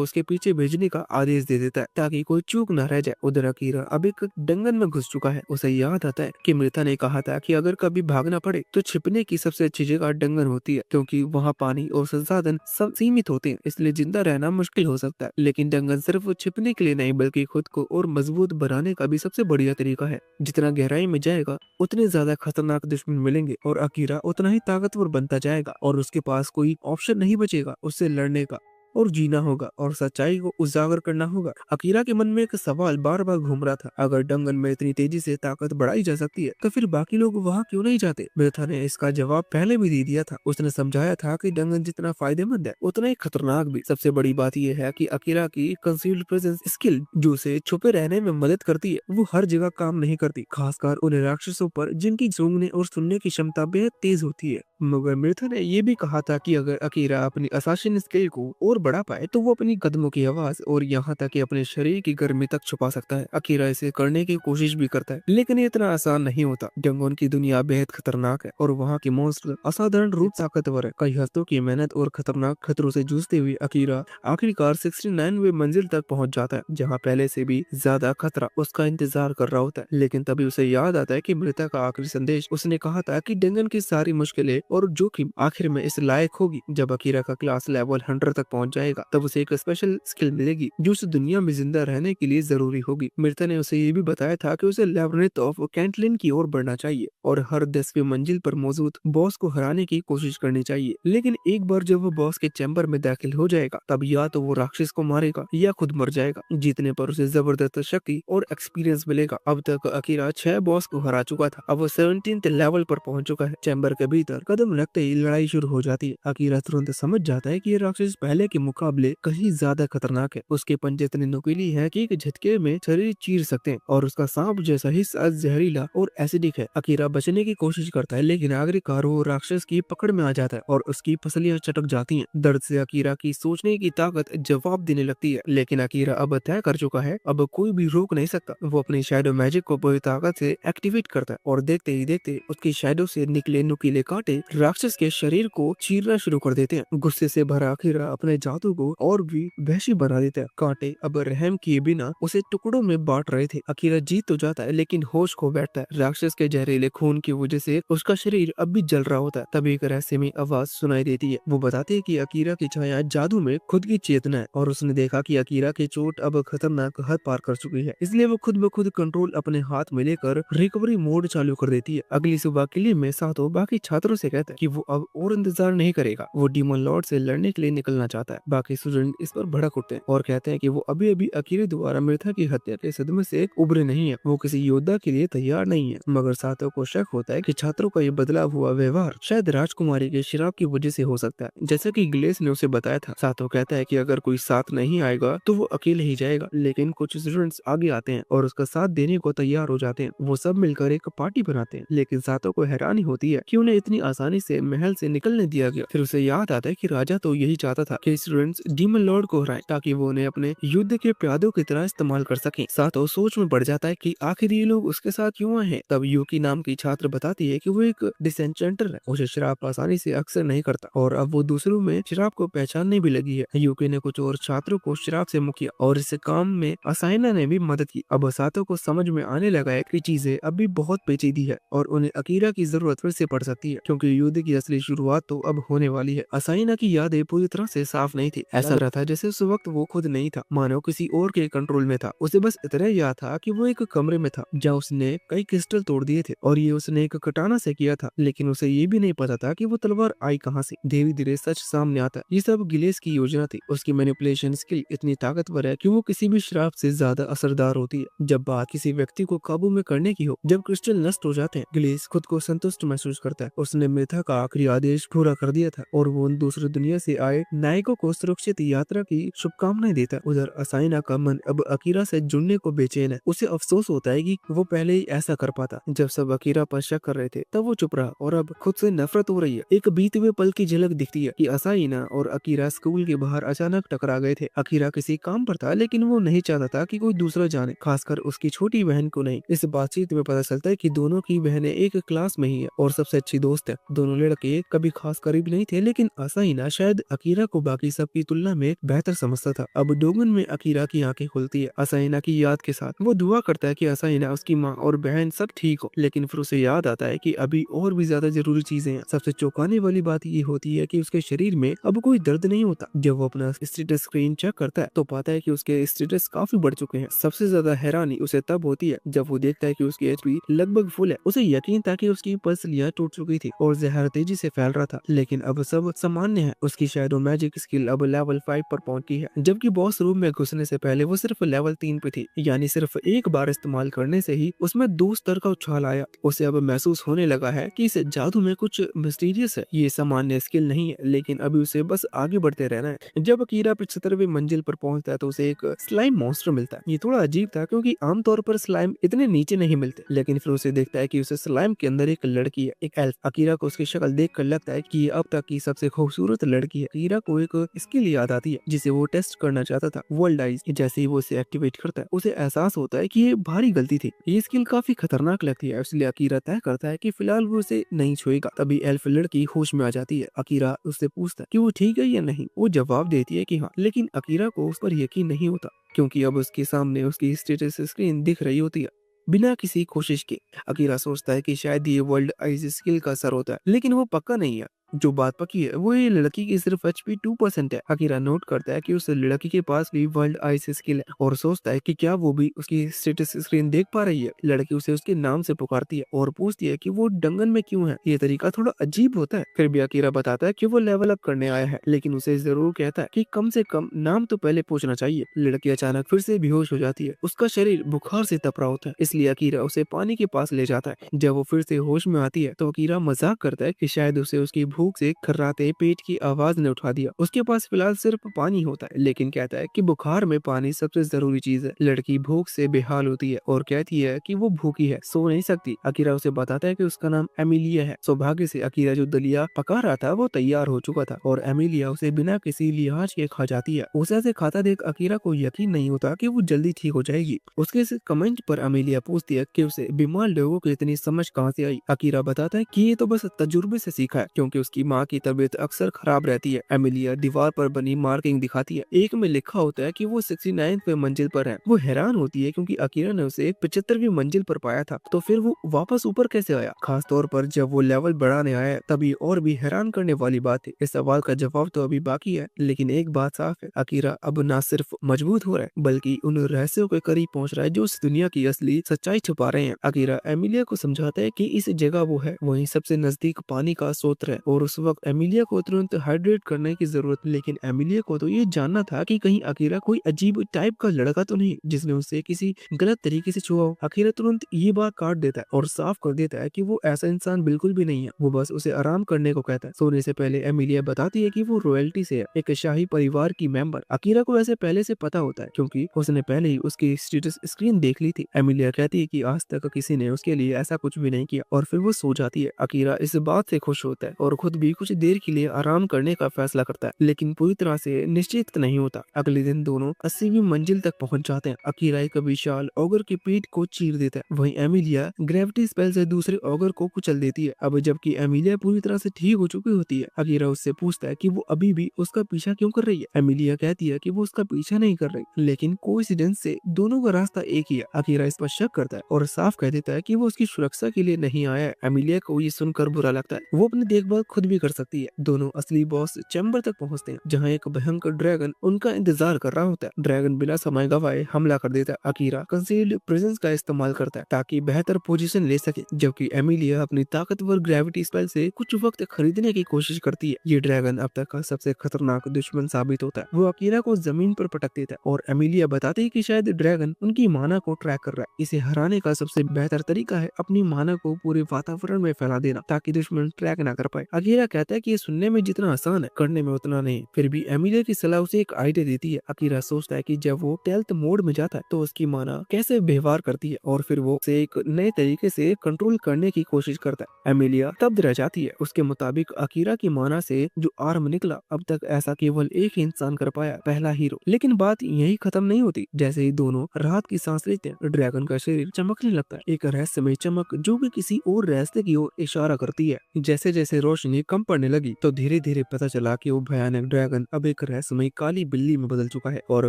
उसके पीछे भेजने का आदेश दे देता है ताकि कोई चूक न रह जाए। उधर अकीरा अब एक डंगन में घुस चुका है। उसे याद आता है कि मृता ने कहा था कि अगर कभी भागना पड़े तो छिपने की सबसे अच्छी जगह डंगन होती है, क्योंकि वहाँ पानी और संसाधन सब सीमित होते हैं, इसलिए जिंदा रहना मुश्किल हो सकता है। लेकिन डंगन सिर्फ छिपने के लिए नहीं बल्कि खुद को और मजबूत बनाने का भी सबसे बढ़िया तरीका है। जितना गहराई में जाएगा उतने ज्यादा खतरनाक दुश्मन मिलेंगे और अकीरा उतना ही ताकतवर बनता जाएगा और उसके पास कोई ऑप्शन नहीं बचेगा उससे लड़ने का और जीना होगा और सच्चाई को उजागर करना होगा। अकीरा के मन में एक सवाल बार बार घूम रहा था, अगर डंगन में इतनी तेजी से ताकत बढ़ाई जा सकती है तो फिर बाकी लोग वहाँ क्यों नहीं जाते। मृथा ने इसका जवाब पहले भी दे दिया था। उसने समझाया था कि डंगन जितना फायदेमंद है उतना ही खतरनाक भी। सबसे बड़ी बात यह है कि अकीरा की कंसील्ड प्रेजेंस स्किल जो उसे छुपे रहने में मदद करती है वो हर जगह काम नहीं करती, खासकर उन राक्षसों पर जिनकी सूंघने और सुनने की क्षमता बेहद तेज होती है। मगर मृथा ने यह भी कहा था कि अगर अकीरा अपनी असासिन स्किल को और बढ़ा पाए तो वो अपनी कदमों की आवाज और यहाँ तक कि अपने शरीर की गर्मी तक छुपा सकता है। अकीरा इसे करने की कोशिश भी करता है, लेकिन ये इतना आसान नहीं होता। डंगोन की दुनिया बेहद खतरनाक है और वहाँ के मॉन्स्टर असाधारण रूप से ताकतवर है। कई हफ्तों की मेहनत और खतरनाक खतरों से जूझते हुए अकीरा आखिरकार 69वीं मंजिल तक पहुँच जाता है, जहाँ पहले से भी ज्यादा खतरा उसका इंतजार कर रहा होता है। लेकिन तभी उसे याद आता है कि मृता का आखिरी संदेश उसने कहा था कि डंगन की सारी मुश्किलें और जोखिम आखिर में इस लायक होगी। जब अकीरा का क्लास लेवल 100 तक पहुंच जाएगा तब उसे एक स्पेशल स्किल मिलेगी जो उस दुनिया में जिंदा रहने के लिए जरूरी होगी। मिर्ता ने उसे ये भी बताया था कि उसे लेबरेट ऑफ कैंटलिन की ओर बढ़ना चाहिए और हर 10वीं मंजिल पर मौजूद बॉस को हराने की कोशिश करनी चाहिए। लेकिन एक बार जब वो बॉस के चैम्बर में दाखिल हो जाएगा तब या तो वो राक्षस को मारेगा या खुद मर जाएगा। जीतने पर उसे जबरदस्त शक्ति और एक्सपीरियंस मिलेगा। अब तक अकीरा 6 बॉस को हरा चुका था, अब वो 17th लेवल पर पहुंच चुका है। चैम्बर के भीतर कदम रखते ही लड़ाई शुरू हो जाती है। अकीरा तुरंत समझ जाता है कि ये राक्षस पहले के मुकाबले कहीं ज्यादा खतरनाक है। उसके पंजे इतने नुकीली हैं कि एक झटके में शरीर चीर सकते हैं और उसका सांप जैसा हिस्सा जहरीला और एसिडिक है। अकीरा बचने की कोशिश करता है लेकिन आखिरकार वो राक्षस की पकड़ में आ जाता है और उसकी पसलियां चटक जाती हैं। दर्द से अकीरा की सोचने की ताकत जवाब देने लगती है, लेकिन अकीरा अब तय कर चुका है, अब कोई भी रोक नहीं सकता। वो अपनी शैडो मैजिक को पूरी ताकत से एक्टिवेट करता है और देखते ही देखते उसकी शैडो से निकले नुकीले कांटे राक्षस के शरीर को चीरना शुरू कर देते हैं। गुस्से से भरा अकीरा अपने जादू को और भी वहशी बना देता है। कांटे अब रहम किए बिना उसे टुकड़ों में बांट रहे थे। अकीरा जीत तो जाता है लेकिन होश खो बैठता है। राक्षस के जहरीले खून की वजह से उसका शरीर अब भी जल रहा होता है। तभी एक रहस्यमयी आवाज सुनाई देती है। वो बताती है कि अकीरा की छाया जादू में खुद की चेतना है और उसने देखा कि अकीरा की चोट अब खतरनाक हद पार कर चुकी है, इसलिए वो खुद ब खुद कंट्रोल अपने हाथ में लेकर रिकवरी मोड चालू कर देती है। अगली सुबह किले में सातो बाकी छात्रों से कहता है कि वो अब और इंतजार नहीं करेगा, वो डीमन लॉर्ड से लड़ने के लिए निकलना चाहता है। बाकी स्टूडेंट इस पर भड़क उठते हैं और कहते हैं कि वो अभी अभी अकीरे द्वारा मिर्था की हत्या के सदमे से उभरे नहीं है, वो किसी योद्धा के लिए तैयार नहीं है। मगर सातो को शक होता है कि छात्रों का ये बदला हुआ व्यवहार शायद राजकुमारी के शराब की वजह से हो सकता है, जैसा कि ग्लेस ने उसे बताया था। सातो कहता है कि अगर कोई साथ नहीं आएगा तो वो अकेले ही जाएगा, लेकिन कुछ स्टूडेंट्स आगे आते हैं और उसका साथ देने को तैयार हो जाते हैं। वो सब मिलकर एक पार्टी बनाते हैं, लेकिन सातो को हैरानी होती है कि उन्हें इतनी आसानी से महल से निकलने दिया गया। फिर उसे याद आता है कि राजा तो यही चाहता था कि स्टूडेंट्स डीमन लॉर्ड को हराएं ताकि वो उन्हें अपने युद्ध के प्यादों की तरह इस्तेमाल कर सकें। सातो सोच में पड़ जाता है कि आखिर ये लोग उसके साथ क्यों आए हैं। तब यूकी नाम की छात्र बताती है कि वो एक डिसेंचेंटर है, उसे शराब आसानी से अक्सर नहीं करता और अब वो दूसरों में शराब को पहचानने भी लगी है। यूकी ने कुछ और छात्रों को शराब से मुक्त किया और इस काम में असाइना ने भी मदद की। अब सातो को समझ में आने लगा है कि चीजें अभी बहुत पेचीदी है और उन्हें अकीरा की जरूरत फिर से पड़ सकती है, क्योंकि युद्ध की असली शुरुआत तो अब होने वाली है। असाइना की यादें पूरी तरह से साफ नहीं थी, ऐसा लग रहा था जैसे उस वक्त वो खुद नहीं था, मानो किसी और के कंट्रोल में था। उसे बस इतना याद था कि वो एक कमरे में था जहाँ उसने कई क्रिस्टल तोड़ दिए थे और ये उसने एक कटाना से किया था, लेकिन उसे ये भी नहीं पता था कि वो तलवार आई कहाँ से। धीरे धीरे सच सामने आता, ये सब गिलेस की योजना थी। उसकी मैनिपुलेशन स्किल इतनी ताकतवर है कि वो किसी भी शराब से ज्यादा असरदार होती है। जब बात किसी व्यक्ति को काबू में करने की हो, जब क्रिस्टल नष्ट हो जाते हैं, गिलेस खुद को संतुष्ट महसूस करता है। उसने मिर्था का आखिरी आदेश पूरा कर दिया था और वो उन दूसरी दुनिया से आए नायकों को सुरक्षित यात्रा की शुभकामनाएं देता है। उधर असाइना का मन अब अकीरा से जुड़ने को बेचैन है। उसे अफसोस होता है कि वो पहले ही ऐसा कर पाता। जब सब अकीरा पर शक कर रहे थे तब वो चुप रहा और अब खुद से नफरत हो रही है। एक बीते हुए पल की झलक दिखती है कि असाइना और अकीरा स्कूल के बाहर अचानक टकरा गए थे। अकीरा किसी काम पर था लेकिन वो नहीं चाहता था कि कोई दूसरा जाने, खासकर उसकी छोटी बहन को नहीं। इस बातचीत में पता चलता है कि दोनों की बहनें एक क्लास में ही है और सबसे अच्छी दोस्त है। दोनों लड़के कभी खास करीब नहीं थे, लेकिन असाइना शायद अकीरा को बाकी सब की तुलना में बेहतर समझता था। अब डोगन में अकीरा की आंखें खुलती है असाइना की याद के साथ। वो दुआ करता है कि असाइना, उसकी माँ और बहन सब ठीक हो, लेकिन फिर उसे याद आता है कि अभी और भी ज्यादा जरूरी चीजें हैं। सबसे चौंकाने वाली बात ये होती है कि उसके शरीर में अब कोई दर्द नहीं होता। जब वो अपना स्टेटस स्क्रीन चेक करता है तो पाता है कि उसके स्टेटस काफी बढ़ चुके हैं। सबसे ज्यादा हैरानी उसे तब होती है जब वो देखता है कि उसकी एचपी लगभग फुल है। उसे यकीन था कि उसकी पसलियां टूट चुकी थी और जहर तेजी से फैल रहा था, लेकिन अब सब सामान्य है। उसकी शैडो मैजिक स्किल अब लेवल 5 पर पहुंच गई है, जबकि बॉस रूम में घुसने से पहले वो सिर्फ लेवल 3 पे थी। यानी सिर्फ एक बार इस्तेमाल करने से ही उसमें 2 स्तर का उछाल आया। उसे अब महसूस होने लगा है कि इस जादू में कुछ मिस्टीरियस है। ये सामान्य स्किल नहीं है, लेकिन अभी उसे बस आगे बढ़ते रहना है। जब अकीरा 75वीं मंजिल पर पहुंचता है तो उसे एक स्लाइम मॉन्स्टर मिलता है। ये थोड़ा अजीब था क्योंकि आमतौर पर स्लाइम इतने नीचे नहीं मिलते, लेकिन फिर उसे देखता है कि उसे स्लाइम के अंदर एक लड़की है, एक एल्फ। अकीरा को उसकी शक्ल देखकर लगता है कि ये अब तक की सबसे खूबसूरत लड़की है। अकीरा को एक स्किल याद आती है जिसे वो टेस्ट करना चाहता था, वर्ल्ड आइज। जैसे ही वो इसे एक्टिवेट करता है उसे एहसास होता है कि ये भारी गलती थी। ये स्किल काफी खतरनाक लगती है, इसलिए अकीरा तय करता है कि फिलहाल वो उसे नहीं छुएगा। तभी एल्फ लड़की होश में आ जाती है। अकीरा उससे पूछता है कि वो ठीक है या नहीं। वो जवाब देती है कि हाँ, लेकिन अकीरा को उस पर यकीन नहीं होता क्योंकि अब उसके सामने उसकी स्टेटस स्क्रीन दिख रही होती है। बिना किसी कोशिश के। अकीरा सोचता है कि शायद ये वर्ल्ड आइज स्किल का असर होता है, लेकिन वो पक्का नहीं है। जो बात पक्की है वो ये लड़की की सिर्फ एचपी 2% है। अकीरा नोट करता है कि उस लड़की के पास भी वर्ल्ड आइस स्किल है और सोचता है कि क्या वो भी उसकी स्टेटस स्क्रीन देख पा रही है। लड़की उसे उसके नाम से पुकारती है और पूछती है कि वो डंगन में क्यों है। ये तरीका थोड़ा अजीब होता है। फिर भी अकीरा बताता है कि वो लेवल अप करने आया है, लेकिन उसे जरूर कहता है कि कम से कम नाम तो पहले पूछना चाहिए। लड़की अचानक फिर से बेहोश हो जाती है। उसका शरीर बुखार से तप रहा होता है, इसलिए अकीरा उसे पानी के पास ले जाता है। जब वो फिर से होश में आती है तो अकीरा मजाक करता है कि शायद उसे उसकी भूख से खर्राते पेट की आवाज ने उठा दिया। उसके पास फिलहाल सिर्फ पानी होता है, लेकिन कहता है कि बुखार में पानी सबसे जरूरी चीज है। लड़की भूख से बेहाल होती है और कहती है कि वो भूखी है, सो नहीं सकती। अकीरा उसे बताता है कि उसका नाम एमिलिया है। सौभाग्य से अकीरा जो दलिया पका रहा था वो तैयार हो चुका था और एमिलिया उसे बिना किसी लिहाज के खा जाती है। उसे ऐसे खाता देख अकीरा को यकीन नहीं होता कि वो जल्दी ठीक हो जाएगी। उसके इस कमेंट पर अमीलिया पूछती है कि उसे बीमार लोगों की इतनी समझ कहाँ से आई। अकीरा बताता है कि ये तो बस तजुर्बे से सीखा है, क्योंकि उसकी माँ की तबीयत अक्सर खराब रहती है। एमिलिया दीवार पर बनी मार्किंग दिखाती है। एक में लिखा होता है कि वो 69वीं मंजिल पर है। वो हैरान होती है क्योंकि अकीरा ने उसे 75वीं मंजिल पर पाया था, तो फिर वो वापस ऊपर कैसे आया। खास तौर पर जब वो लेवल बढ़ाने आया तभी और भी हैरान करने वाली बात है। इस सवाल का जवाब तो अभी बाकी है, लेकिन एक बात साफ है, अकीरा अब न सिर्फ मजबूत हो रहा है बल्कि उन रहस्यों के करीब पहुंच रहा है जो इस दुनिया की असली सच्चाई छुपा रहे हैं। अकीरा एमिलिया को समझाता है कि इस जगह वो है वहीं सबसे नजदीक पानी का स्रोत है और उस वक्त एमिलिया को तुरंत हाइड्रेट करने की जरूरत। लेकिन एमिलिया को तो ये जानना था कि कहीं अकीरा कोई अजीब टाइप का लड़का तो नहीं जिसने उसे किसी गलत तरीके से छुआ हो। अकीरा तुरंत ये बात काट देता है और साफ कर देता है कि वो ऐसा इंसान बिल्कुल भी नहीं है। वो बस उसे आराम करने को कहता है। सोने से पहले एमिलिया बताती है कि वो रॉयल्टी से है, एक शाही परिवार की मेंबर। अकीरा को ऐसे पहले से पता होता है क्योंकि उसने पहले ही उसकी स्टेटस स्क्रीन देख ली थी। एमिलिया कहती है कि आज तक किसी ने उसके लिए ऐसा कुछ भी नहीं किया और फिर वो सो जाती है। अकीरा इस बात से खुश होता है और खुद भी कुछ देर के लिए आराम करने का फैसला करता है, लेकिन पूरी तरह से निश्चित नहीं होता। अगले दिन दोनों 80वीं मंजिल तक पहुंच जाते हैं। अकीरा एक विशाल ऑगर के पेट को चीर देता है, वहीं एमिलिया ग्रेविटी स्पेल से दूसरे ऑगर को कुचल देती है। अब जबकि एमिलिया पूरी तरह से ठीक हो चुकी होती है, अकीरा उससे पूछता है कि वो अभी भी उसका पीछा क्यों कर रही है। एमिलिया कहती है कि वो उसका पीछा नहीं कर रही, लेकिन कोइंसिडेंस से दोनों का रास्ता एक ही है। अकीरा इस पर शक करता है और साफ कह देता है कि वो उसकी सुरक्षा के लिए नहीं आया है। एमिलिया को ये सुनकर बुरा लगता है। वो अपनी देखभाल खुद भी कर सकती है। दोनों असली बॉस चैम्बर तक पहुंचते हैं, जहाँ एक भयंकर ड्रैगन उनका इंतजार कर रहा होता है। ड्रैगन बिना समय गवाए हमला कर देता है। अकीरा कंसील्ड प्रेजेंस का इस्तेमाल करता है ताकि बेहतर पोजीशन ले सके, जबकि एमिलिया अपनी ताकतवर ग्रेविटी स्पेल से कुछ वक्त खरीदने की कोशिश करती है। ये ड्रैगन अब तक का सबसे खतरनाक दुश्मन साबित होता है। वो अकीरा को जमीन पर पटक देता है और एमिलिया बताती है कि शायद ड्रैगन उनकी माना को ट्रैक कर रहा है। इसे हराने का सबसे बेहतर तरीका है अपनी माना को पूरे वातावरण में फैला देना ताकि दुश्मन ट्रैक ना कर पाए। अकीरा कहता है कि ये सुनने में जितना आसान है करने में उतना नहीं। फिर भी एमिलिया की सलाह उसे एक आइडिया देती है। अकीरा सोचता है कि जब वो टेल्थ मोड में जाता है तो उसकी माना कैसे व्यवहार करती है और फिर वो उसे एक नए तरीके से कंट्रोल करने की कोशिश करता है। एमिलिया तब रह जाती है। उसके मुताबिक अकीरा की माना से जो आर्म निकला अब तक ऐसा केवल एक ही इंसान कर पाया, पहला हीरो। लेकिन बात यही खत्म नहीं होती। जैसे ही दोनों राहत की सांस लेते हैं, ड्रैगन का शरीर चमकने लगता है, एक रहस्यमय चमक जो कि किसी और रास्ते की ओर इशारा करती है। जैसे जैसे रोशनी कम पड़ने लगी तो धीरे धीरे पता चला कि वो भयानक ड्रैगन अब एक रहस्यमय काली बिल्ली में बदल चुका है और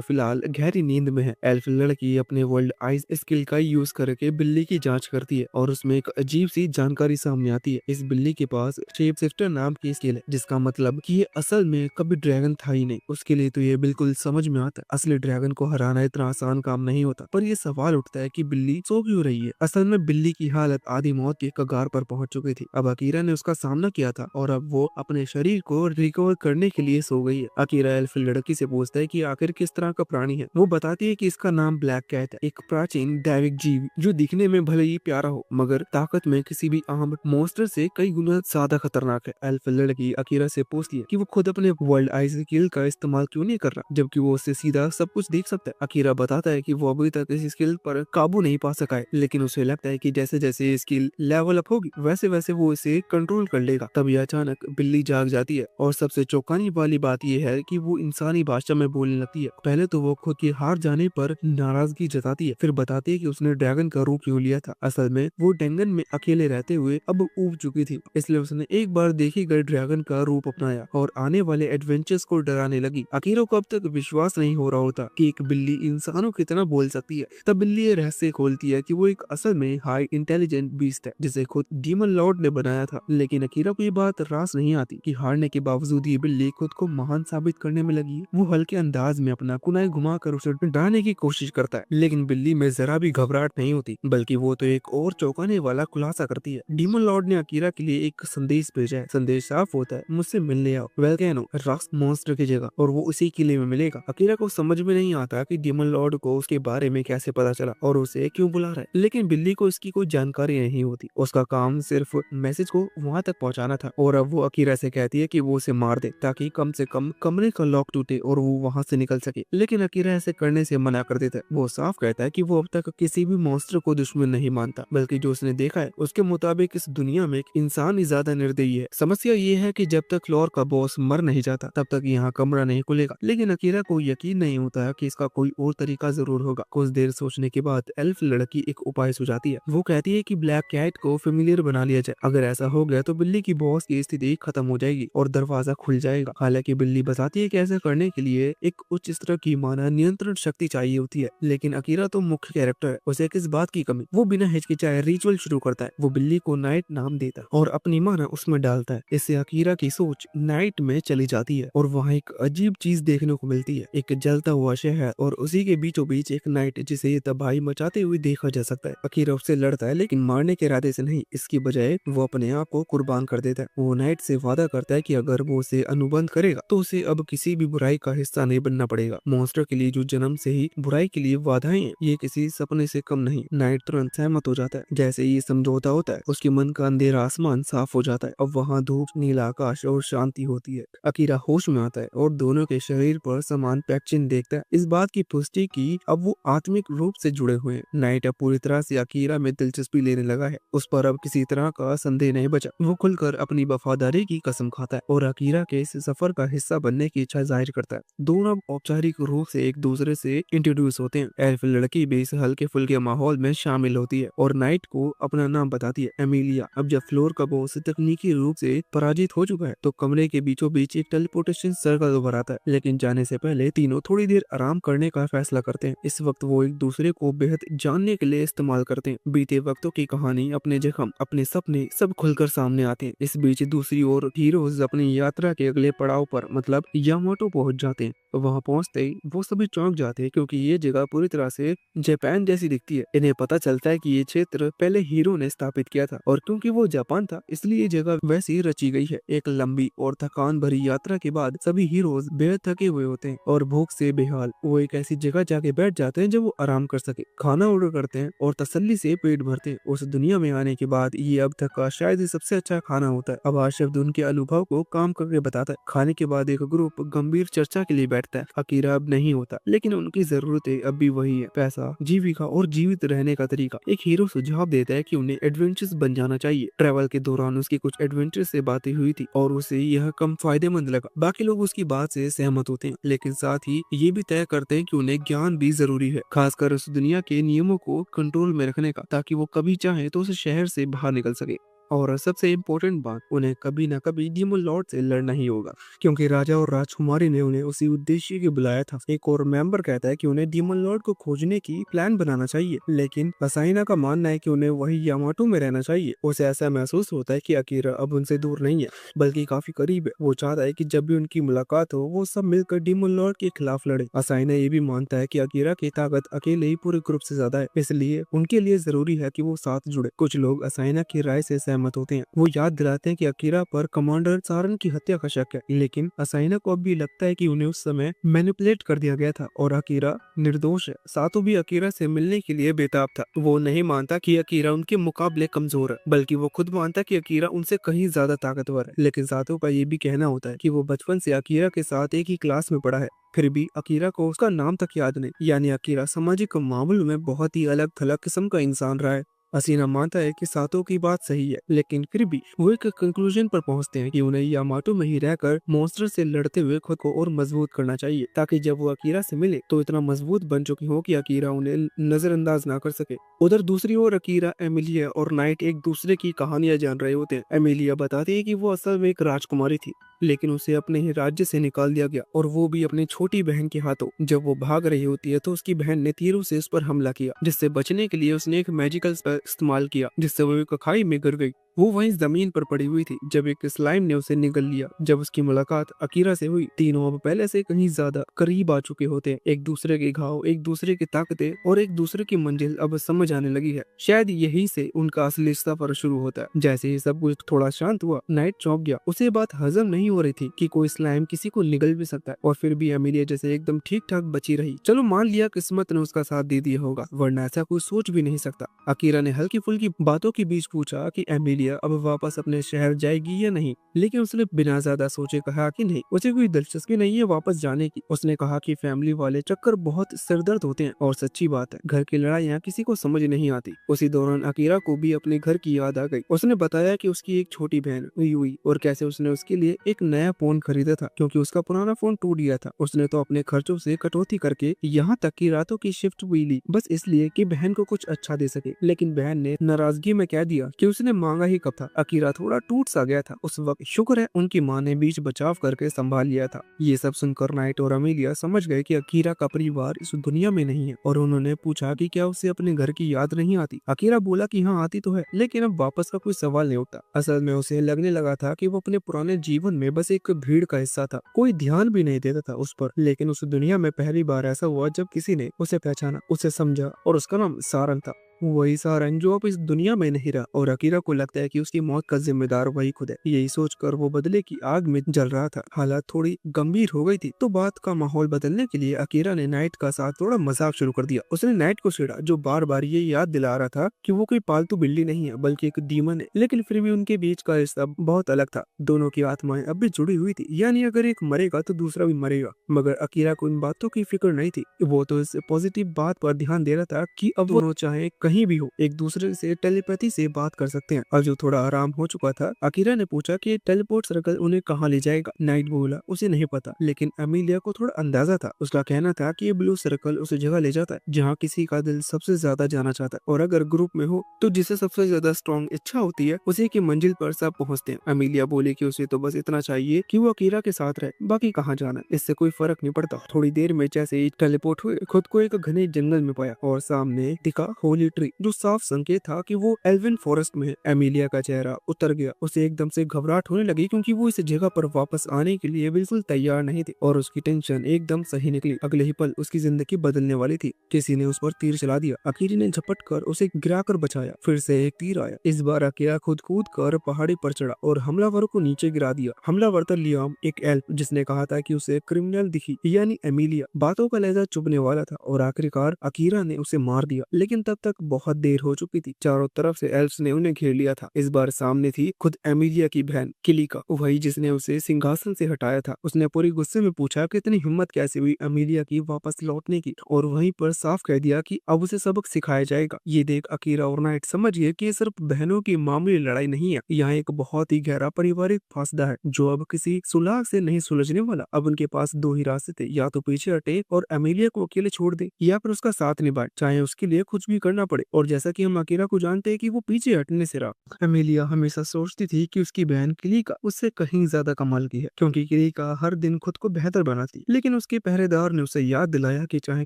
फिलहाल गहरी नींद में है। एल्फ लड़की अपने वर्ल्ड आइज स्किल का यूज करके बिल्ली की जांच करती है और उसमें एक अजीब सी जानकारी सामने आती है। इस बिल्ली के पास शेप शिफ्टर नाम की स्किल है, जिसका मतलब कि ये असल में कभी ड्रैगन था ही नहीं। उसके लिए तो ये बिल्कुल समझ में आता है असली ड्रैगन को हराना इतना आसान काम नहीं होता। पर ये सवाल उठता है कि बिल्ली सो क्यों रही है। असल में बिल्ली की हालत आधी मौत के कगार पर पहुंच चुकी थी। अब अकीरा ने उसका सामना किया था और अब वो अपने शरीर को रिकवर करने के लिए सो गई है। अकीरा एल्फ लड़की से पूछता है कि आखिर किस तरह का प्राणी है। वो बताती है कि इसका नाम ब्लैक कैट है, एक प्राचीन दैविक जीव जो दिखने में भले ही प्यारा हो मगर ताकत में किसी भी आम मॉन्स्टर से कई गुना ज्यादा खतरनाक है। एल्फ लड़की अकीरा से पूछती है कि वो खुद अपने वर्ल्ड आइज स्किल का इस्तेमाल क्यों नहीं कर रहा, जबकि वो उससे सीधा सब कुछ देख सकता है। अकीरा बताता है कि वो अभी तक इस स्किल पर काबू नहीं पा सका है, लेकिन उसे लगता है कि जैसे जैसे स्किल लेवल अप होगी वैसे वैसे वो इसे कंट्रोल कर लेगा। तभी अचानक बिल्ली जाग जाती है और सबसे चौंकाने वाली बात यह है कि वो इंसानी भाषा में बोलने लगती है। पहले तो वो खुद की हार जाने पर नाराजगी जताती है, फिर बताती है कि उसने ड्रैगन का रूप क्यों लिया था। असल में वो डेंगन में अकेले रहते हुए अब ऊब चुकी थी, इसलिए उसने एक बार देखी गई ड्रैगन का रूप अपनाया और आने वाले एडवेंचर्स को डराने लगी। अकीरा को अब तक विश्वास नहीं हो रहा होता कि एक बिल्ली इंसानों की तरह बोल सकती है। तब बिल्ली ये रहस्य खोलती है कि वो एक असल में हाई इंटेलिजेंट बीस्ट है जिसे खुद डीमन लॉर्ड ने बनाया था। लेकिन अकीरा को ये बात रास नहीं आती कि हारने के बावजूद ये बिल्ली खुद को महान साबित करने में लगी है। वो हल्के अंदाज में अपना कुनाई घुमाकर उसे डराने की कोशिश करता है, लेकिन बिल्ली में जरा भी घबराहट नहीं होती, बल्कि वो तो एक और चौंकाने वाला खुलासा करती है। डीमन लॉर्ड ने अकीरा के लिए एक संदेश भेजा है। संदेश साफ होता है, मुझसे मिलने आओ, वेलकैनो रॉक्स मॉन्स्टर की जगह, और वो उसी किले में मिलेगा। अकीरा को समझ में नहीं आता कि डीमन लॉर्ड को उसके बारे में कैसे पता चला और उसे क्यों बुला रहा है, लेकिन बिल्ली को इसकी कोई जानकारी नहीं होती। उसका काम सिर्फ मैसेज को वहां तक पहुंचाना था और अब वो अकीरा से कहती है कि वो उसे मार दे ताकि कम से कम कमरे का लॉक टूटे और वो वहां से निकल सके। लेकिन अकीरा ऐसे करने से मना कर देता है। वो साफ कहता है कि वो अब तक किसी भी मॉन्स्टर को दुश्मन नहीं मानता, बल्कि जो उसने देखा है उसके मुताबिक इस दुनिया में एक इंसान ही ज्यादा निर्दयी है। समस्या ये है कि जब तक फ्लोर का बॉस मर नहीं जाता तब तक यहाँ कमरा नहीं खुलेगा। लेकिन अकीरा को यकीन नहीं होता है कि इसका कोई और तरीका जरूर होगा। कुछ देर सोचने के बाद एल्फ लड़की एक उपाय सुझाती है। वो कहती है कि ब्लैक कैट को फेमिलियर बना लिया जाए। अगर ऐसा हो गया तो बिल्ली की बॉस की स्थिति खत्म हो जाएगी और दरवाजा खुल जाएगा। हालांकि बिल्ली बताती है कि ऐसा करने के लिए एक उच्च स्तर की माना नियंत्रण शक्ति चाहिए होती है, लेकिन अकीरा तो मुख्य कैरेक्टर है, उसे किस बात की कमी। वो बिना हिचकिचाए रिचुअल शुरू करता है। वो बिल्ली को नाइट नाम देता है और अपनी माना उसमें डालता है। इससे अकीरा की सोच नाइट में चली जाती है और वहाँ एक अजीब चीज देखने को मिलती है, एक जलता हुआ शहर और उसी के बीचों बीच एक नाइट जिसे ये तबाही मचाते हुए देखा जा सकता है। अकीरा उससे लड़ता है, लेकिन मारने के इरादे से नहीं, इसकी बजाय वो अपने आप को कुर्बान कर देता है। वो नाइट से वादा करता है कि अगर वो उसे अनुबंध करेगा तो उसे अब किसी भी बुराई का हिस्सा नहीं बनना पड़ेगा। मॉन्स्टर के लिए जो जन्म से ही बुराई के लिए बाधाएं हैं, ये किसी सपने से कम नहीं। नाइट तुरंत सहमत हो जाता है। जैसे ये समझौता होता है उसके मन का अंधेरा आसमान साफ हो जाता है। अब वहाँ धूप, नीला आकाश और शांति होती है। अकीरा होश में आता है और दोनों के शरीर पर समान पैक्चिन देखता है, इस बात की पुष्टि की अब वो आत्मिक रूप से जुड़े हुए हैं। नाइट अब पूरी तरह से अकीरा में दिलचस्पी लेने लगा है। उस पर अब किसी तरह का संदेह नहीं बचा। वो खुलकर अपनी वफादारी की कसम खाता है और अकीरा के इस सफर का हिस्सा बनने की इच्छा जाहिर करता है। दोनों औपचारिक रूप से एक दूसरे से इंट्रोड्यूस होते हैं। एल्फ लड़की भी इस हल्के फुल्के माहौल में शामिल होती है और नाइट को अपना नाम बताती है, एमिलिया। अब जब फ्लोर का बॉस तकनीकी रूप से पराजित हो चुका है तो कमरे के बीचों बीच एक टेलीपोर्टेशन सर्कल उभर आता है, लेकिन जाने से पहले तीनों थोड़ी देर आराम करने का फैसला करते हैं। इस वक्त वो एक दूसरे को बेहद जानने के लिए इस्तेमाल करते हैं। बीते वक्तों की कहानी, अपने जख्म, अपने सपने सब खुलकर सामने आते हैं। इस बीच दूसरी ओर हीरोज अपनी यात्रा के अगले पड़ाव पर मतलब यामाटो पहुंच जाते हैं। वहां पहुंचते ही वो सभी चौंक जाते हैं क्योंकि ये जगह पूरी तरह से जापान जैसी दिखती है। इन्हें पता चलता है कि ये क्षेत्र पहले हीरो ने स्थापित किया था और क्योंकि वो जापान था इसलिए ये जगह वैसी रची गई है। एक लंबी और थकान भरी यात्रा के बाद सभी हीरोज बेहद थके हुए होते हैं और भूख से बेहाल। वो एक ऐसी जगह जाके बैठ जाते हैं जब वो आराम कर सके, खाना ऑर्डर करते हैं और तसल्ली से पेट भरते हैं। उस दुनिया में आने के बाद ये अब तक का शायद ही सबसे अच्छा खाना होता है। अब आशिफ उनके अनुभव को काम करके बताता है। खाने के बाद एक ग्रुप गंभीर चर्चा के लिए बैठता है। अकीरा अब नहीं होता, लेकिन उनकी जरूरतें अब भी वही है, पैसा, जीविका और जीवित रहने का तरीका। एक हीरो सुझाव देता है कि उन्हें एडवेंचर्स बन जाना चाहिए। ट्रैवल के दौरान उसकी कुछ एडवेंचर से बातें हुई थी और उसे यह कम फायदेमंद लगा। बाकी लोग उसकी बात से सहमत होते हैं, लेकिन साथ ही ये भी तय करते हैं कि उन्हें ज्ञान भी जरूरी है, खासकर उस दुनिया के नियमों को कंट्रोल में रखने का, ताकि वो कभी चाहे तो उस शहर से बाहर निकल सके। और सबसे इम्पोर्टेंट बात, उन्हें कभी न कभी डीमन लॉर्ड से लड़ना ही होगा, क्योंकि राजा और राजकुमारी ने उन्हें उसी उद्देश्य के बुलाया था। एक और मेंबर कहता है कि उन्हें डीमन लॉर्ड को खोजने की प्लान बनाना चाहिए, लेकिन असाइना का मानना है कि उन्हें वही यामाटो में रहना चाहिए। उसे ऐसा महसूस होता है कि अकीरा अब उनसे दूर नहीं है, बल्कि काफी करीब है। वो चाहता है कि जब भी उनकी मुलाकात हो वो सब मिलकर डीमन लॉर्ड के खिलाफ लड़े। असाइना ये भी मानता है कि अकीरा की ताकत अकेले ही पूरे ग्रुप से ज्यादा है, इसलिए उनके लिए जरूरी है कि वो साथ जुड़े। कुछ लोग असाइना की राय से सहमत होते हैं। वो याद दिलाते हैं कि अकीरा पर कमांडर सारन की हत्या का शक है, लेकिन असाइना को अब भी लगता है कि उन्हें उस समय मैनिपुलेट कर दिया गया था और अकीरा निर्दोष है। सातो भी अकीरा से मिलने के लिए बेताब था। वो नहीं मानता कि अकीरा उनके मुकाबले कमजोर है, बल्कि वो खुद मानता कि अकीरा उनसे कहीं ज्यादा ताकतवर है। लेकिन सातो का ये भी कहना होता है कि वो बचपन से अकीरा के साथ एक ही क्लास में पढ़ा है, फिर भी अकीरा को उसका नाम तक याद नहीं। यानी अकीरा सामाजिक मामलों में बहुत ही अलग थलग किस्म का इंसान रहा है। असीना मानता है कि सातो की बात सही है, लेकिन फिर भी वो एक कंक्लूजन पर पहुंचते हैं कि उन्हें यामाटो में ही रहकर मॉन्स्टर से लड़ते हुए खुद को और मजबूत करना चाहिए, ताकि जब वो अकीरा से मिले तो इतना मजबूत बन चुकी हो कि अकीरा उन्हें नजरअंदाज ना कर सके। उधर दूसरी ओर अकीरा, एमिलिया और नाइट एक दूसरे की कहानियां जान रहे होते हैं। एमिलिया बताती है कि वो असल में एक राजकुमारी थी, लेकिन उसे अपने ही राज्य से निकाल दिया गया, और वो भी अपनी छोटी बहन के हाथों। जब वो भाग रही होती है तो उसकी बहन ने तीरों से उस पर हमला किया, जिससे बचने के लिए उसने एक मैजिकल स्पेल इस्तेमाल किया, जिससे वो एक खाई में गिर गई। वो वहीं जमीन पर पड़ी हुई थी जब एक स्लाइम ने उसे निगल लिया। जब उसकी मुलाकात अकीरा से हुई, तीनों अब पहले से कहीं ज्यादा करीब आ चुके होते हैं। एक दूसरे के घाव, एक दूसरे की ताकतें और एक दूसरे की मंजिल अब समझ आने लगी है। शायद यही से उनका असली सफर शुरू होता है। जैसे ही सब कुछ थोड़ा शांत हुआ, नाइट चौंक गया। उसे बात हजम नहीं हो रही थी कि कोई स्लाइम किसी को निगल भी सकता है, और फिर भी एमिलिया जैसे एकदम ठीक ठाक बची रही। चलो मान लिया किस्मत ने उसका साथ दे दिया होगा, वरना ऐसा कोई सोच भी नहीं सकता। अकीरा ने हल्की फुल्की बातों के बीच पूछा कि एमिलिया अब वापस अपने शहर जाएगी या नहीं, लेकिन उसने बिना ज्यादा सोचे कहा कि नहीं, उसे कोई दिलचस्पी नहीं है वापस जाने की। उसने कहा कि फैमिली वाले चक्कर बहुत सिरदर्द होते हैं, और सच्ची बात है, घर की लड़ाइयाँ किसी को समझ नहीं आती। उसी दौरान अकीरा को भी अपने घर की याद आ गई। उसने बताया कि उसकी एक छोटी बहन यूई, और कैसे उसने उसके लिए एक नया फोन खरीदा था क्योंकि उसका पुराना फोन टूट गया था। उसने तो अपने खर्चों से कटौती करके यहाँ तक कि रातों की शिफ्ट भी ली, बस इसलिए कि बहन को कुछ अच्छा दे सके। लेकिन बहन ने नाराजगी में कह दिया कि उसने मांगा ही कब था। अकीरा थोड़ा टूट सा गया था उस वक्त। शुक्र है उनकी माँ ने बीच बचाव करके संभाल लिया था। ये सब सुनकर नाइट और अमीलिया समझ गए कि अकीरा का परिवार इस दुनिया में नहीं है, और उन्होंने पूछा कि क्या उसे अपने घर की याद नहीं आती। अकीरा बोला कि हाँ आती तो है, लेकिन अब वापस का कोई सवाल नहीं उठता। असल में उसे लगने लगा था कि वो अपने पुराने जीवन में बस एक भीड़ का हिस्सा था, कोई ध्यान भी नहीं देता था उस पर। लेकिन उस दुनिया में पहली बार ऐसा हुआ जब किसी ने उसे पहचाना, उसे समझा, और उसका नाम सारन था। वही सारन जो अब इस दुनिया में नहीं रहा, और अकीरा को लगता है कि उसकी मौत का जिम्मेदार वही खुद है। यही सोचकर वो बदले की आग में जल रहा था। हालात थोड़ी गंभीर हो गई थी, तो बात का माहौल बदलने के लिए अकीरा ने नाइट का साथ थोड़ा मजाक शुरू कर दिया। उसने नाइट को छेड़ा, जो बार बार ये याद दिला रहा था कि वो कोई पालतू बिल्ली नहीं है, बल्कि एक डीमन है। लेकिन फिर भी उनके बीच का रिश्ता बहुत अलग था। दोनों की आत्माएं अब भी जुड़ी हुई थी, यानी अगर एक मरेगा तो दूसरा भी मरेगा। मगर अकीरा को इन बातों की फिक्र नहीं थी। वो तो इस पॉजिटिव बात पर ध्यान दे रहा था कि अब दोनों चाहे कहीं भी हो, एक दूसरे से टेलीपैथी से बात कर सकते हैं। और जो थोड़ा आराम हो चुका था, अकीरा ने पूछा कि टेलीपोर्ट सर्कल उन्हें कहाँ ले जाएगा। नाइट बोला उसे नहीं पता, लेकिन अमीलिया को थोड़ा अंदाजा था। उसका कहना था कि ये ब्लू सर्कल उस जगह ले जाता है जहाँ किसी का दिल सबसे ज्यादा जाना चाहता है, और अगर ग्रुप में हो तो जिसे सबसे ज्यादा स्ट्रॉन्ग इच्छा होती है, उसी की मंजिल पर सब पहुंचते हैं। अमीलिया बोली कि उसे तो बस इतना चाहिए कि वो अकीरा के साथ रहे, बाकी कहाँ जाना इससे कोई फर्क नहीं पड़ता। थोड़ी देर में जैसे ही टेलीपोर्ट हुए, खुद को एक घने जंगल में पाया, और सामने दिखा होली ट्री, जो साफ संकेत था कि वो एल्विन फॉरेस्ट में है। एमिलिया का चेहरा उतर गया। उसे एकदम से घबराहट होने लगी, क्योंकि वो इस जगह पर वापस आने के लिए बिल्कुल तैयार नहीं थी, और उसकी टेंशन एकदम सही निकली। अगले ही पल उसकी जिंदगी बदलने वाली थी। किसी ने उस पर तीर चला दिया। अकीरी ने झपट कर उसे गिराकर बचाया। फिर से एक तीर आया। इस बार अकीरा खुद कूद कर पहाड़ी पर चढ़ा और हमलावर को नीचे गिरा दिया। हमलावर था लियाम, एक एल्फ, जिसने कहा था कि उसे क्रिमिनल दिखी, यानी एमिलिया। बातों का लहजा चुभने वाला था, और आखिरकार अकीरा ने उसे मार दिया। लेकिन तब तक बहुत देर हो चुकी थी। चारों तरफ से एल्फ्स ने उन्हें घेर लिया था। इस बार सामने थी खुद एमिलिया की बहन किलिका, वही जिसने उसे सिंहासन से हटाया था। उसने पूरी गुस्से में पूछा कि इतनी हिम्मत कैसे हुई एमिलिया की वापस लौटने की, और वहीं पर साफ कह दिया कि अब उसे सबक सिखाया जाएगा। ये देख अकीरा और नाइट समझ गए कि ये सिर्फ बहनों की मामूली लड़ाई नहीं है, यहाँ एक बहुत ही गहरा पारिवारिक फासला है, जो अब किसी सुलह से नहीं सुलझने वाला। अब उनके पास दो ही रास्ते थे, या तो पीछे हटे और एमिलिया को अकेले छोड़ दे, या फिर उसका साथ निभाए, चाहे उसके लिए कुछ भी करना पड़े। और जैसा कि हम अकीरा को जानते हैं कि वो पीछे हटने से रहा। एमिलिया हमेशा सोचती थी कि उसकी बहन किलिका उससे कहीं ज्यादा कमाल की है, क्योंकि किलिका हर दिन खुद को बेहतर बनाती। लेकिन उसके पहरेदार ने उसे याद दिलाया कि चाहे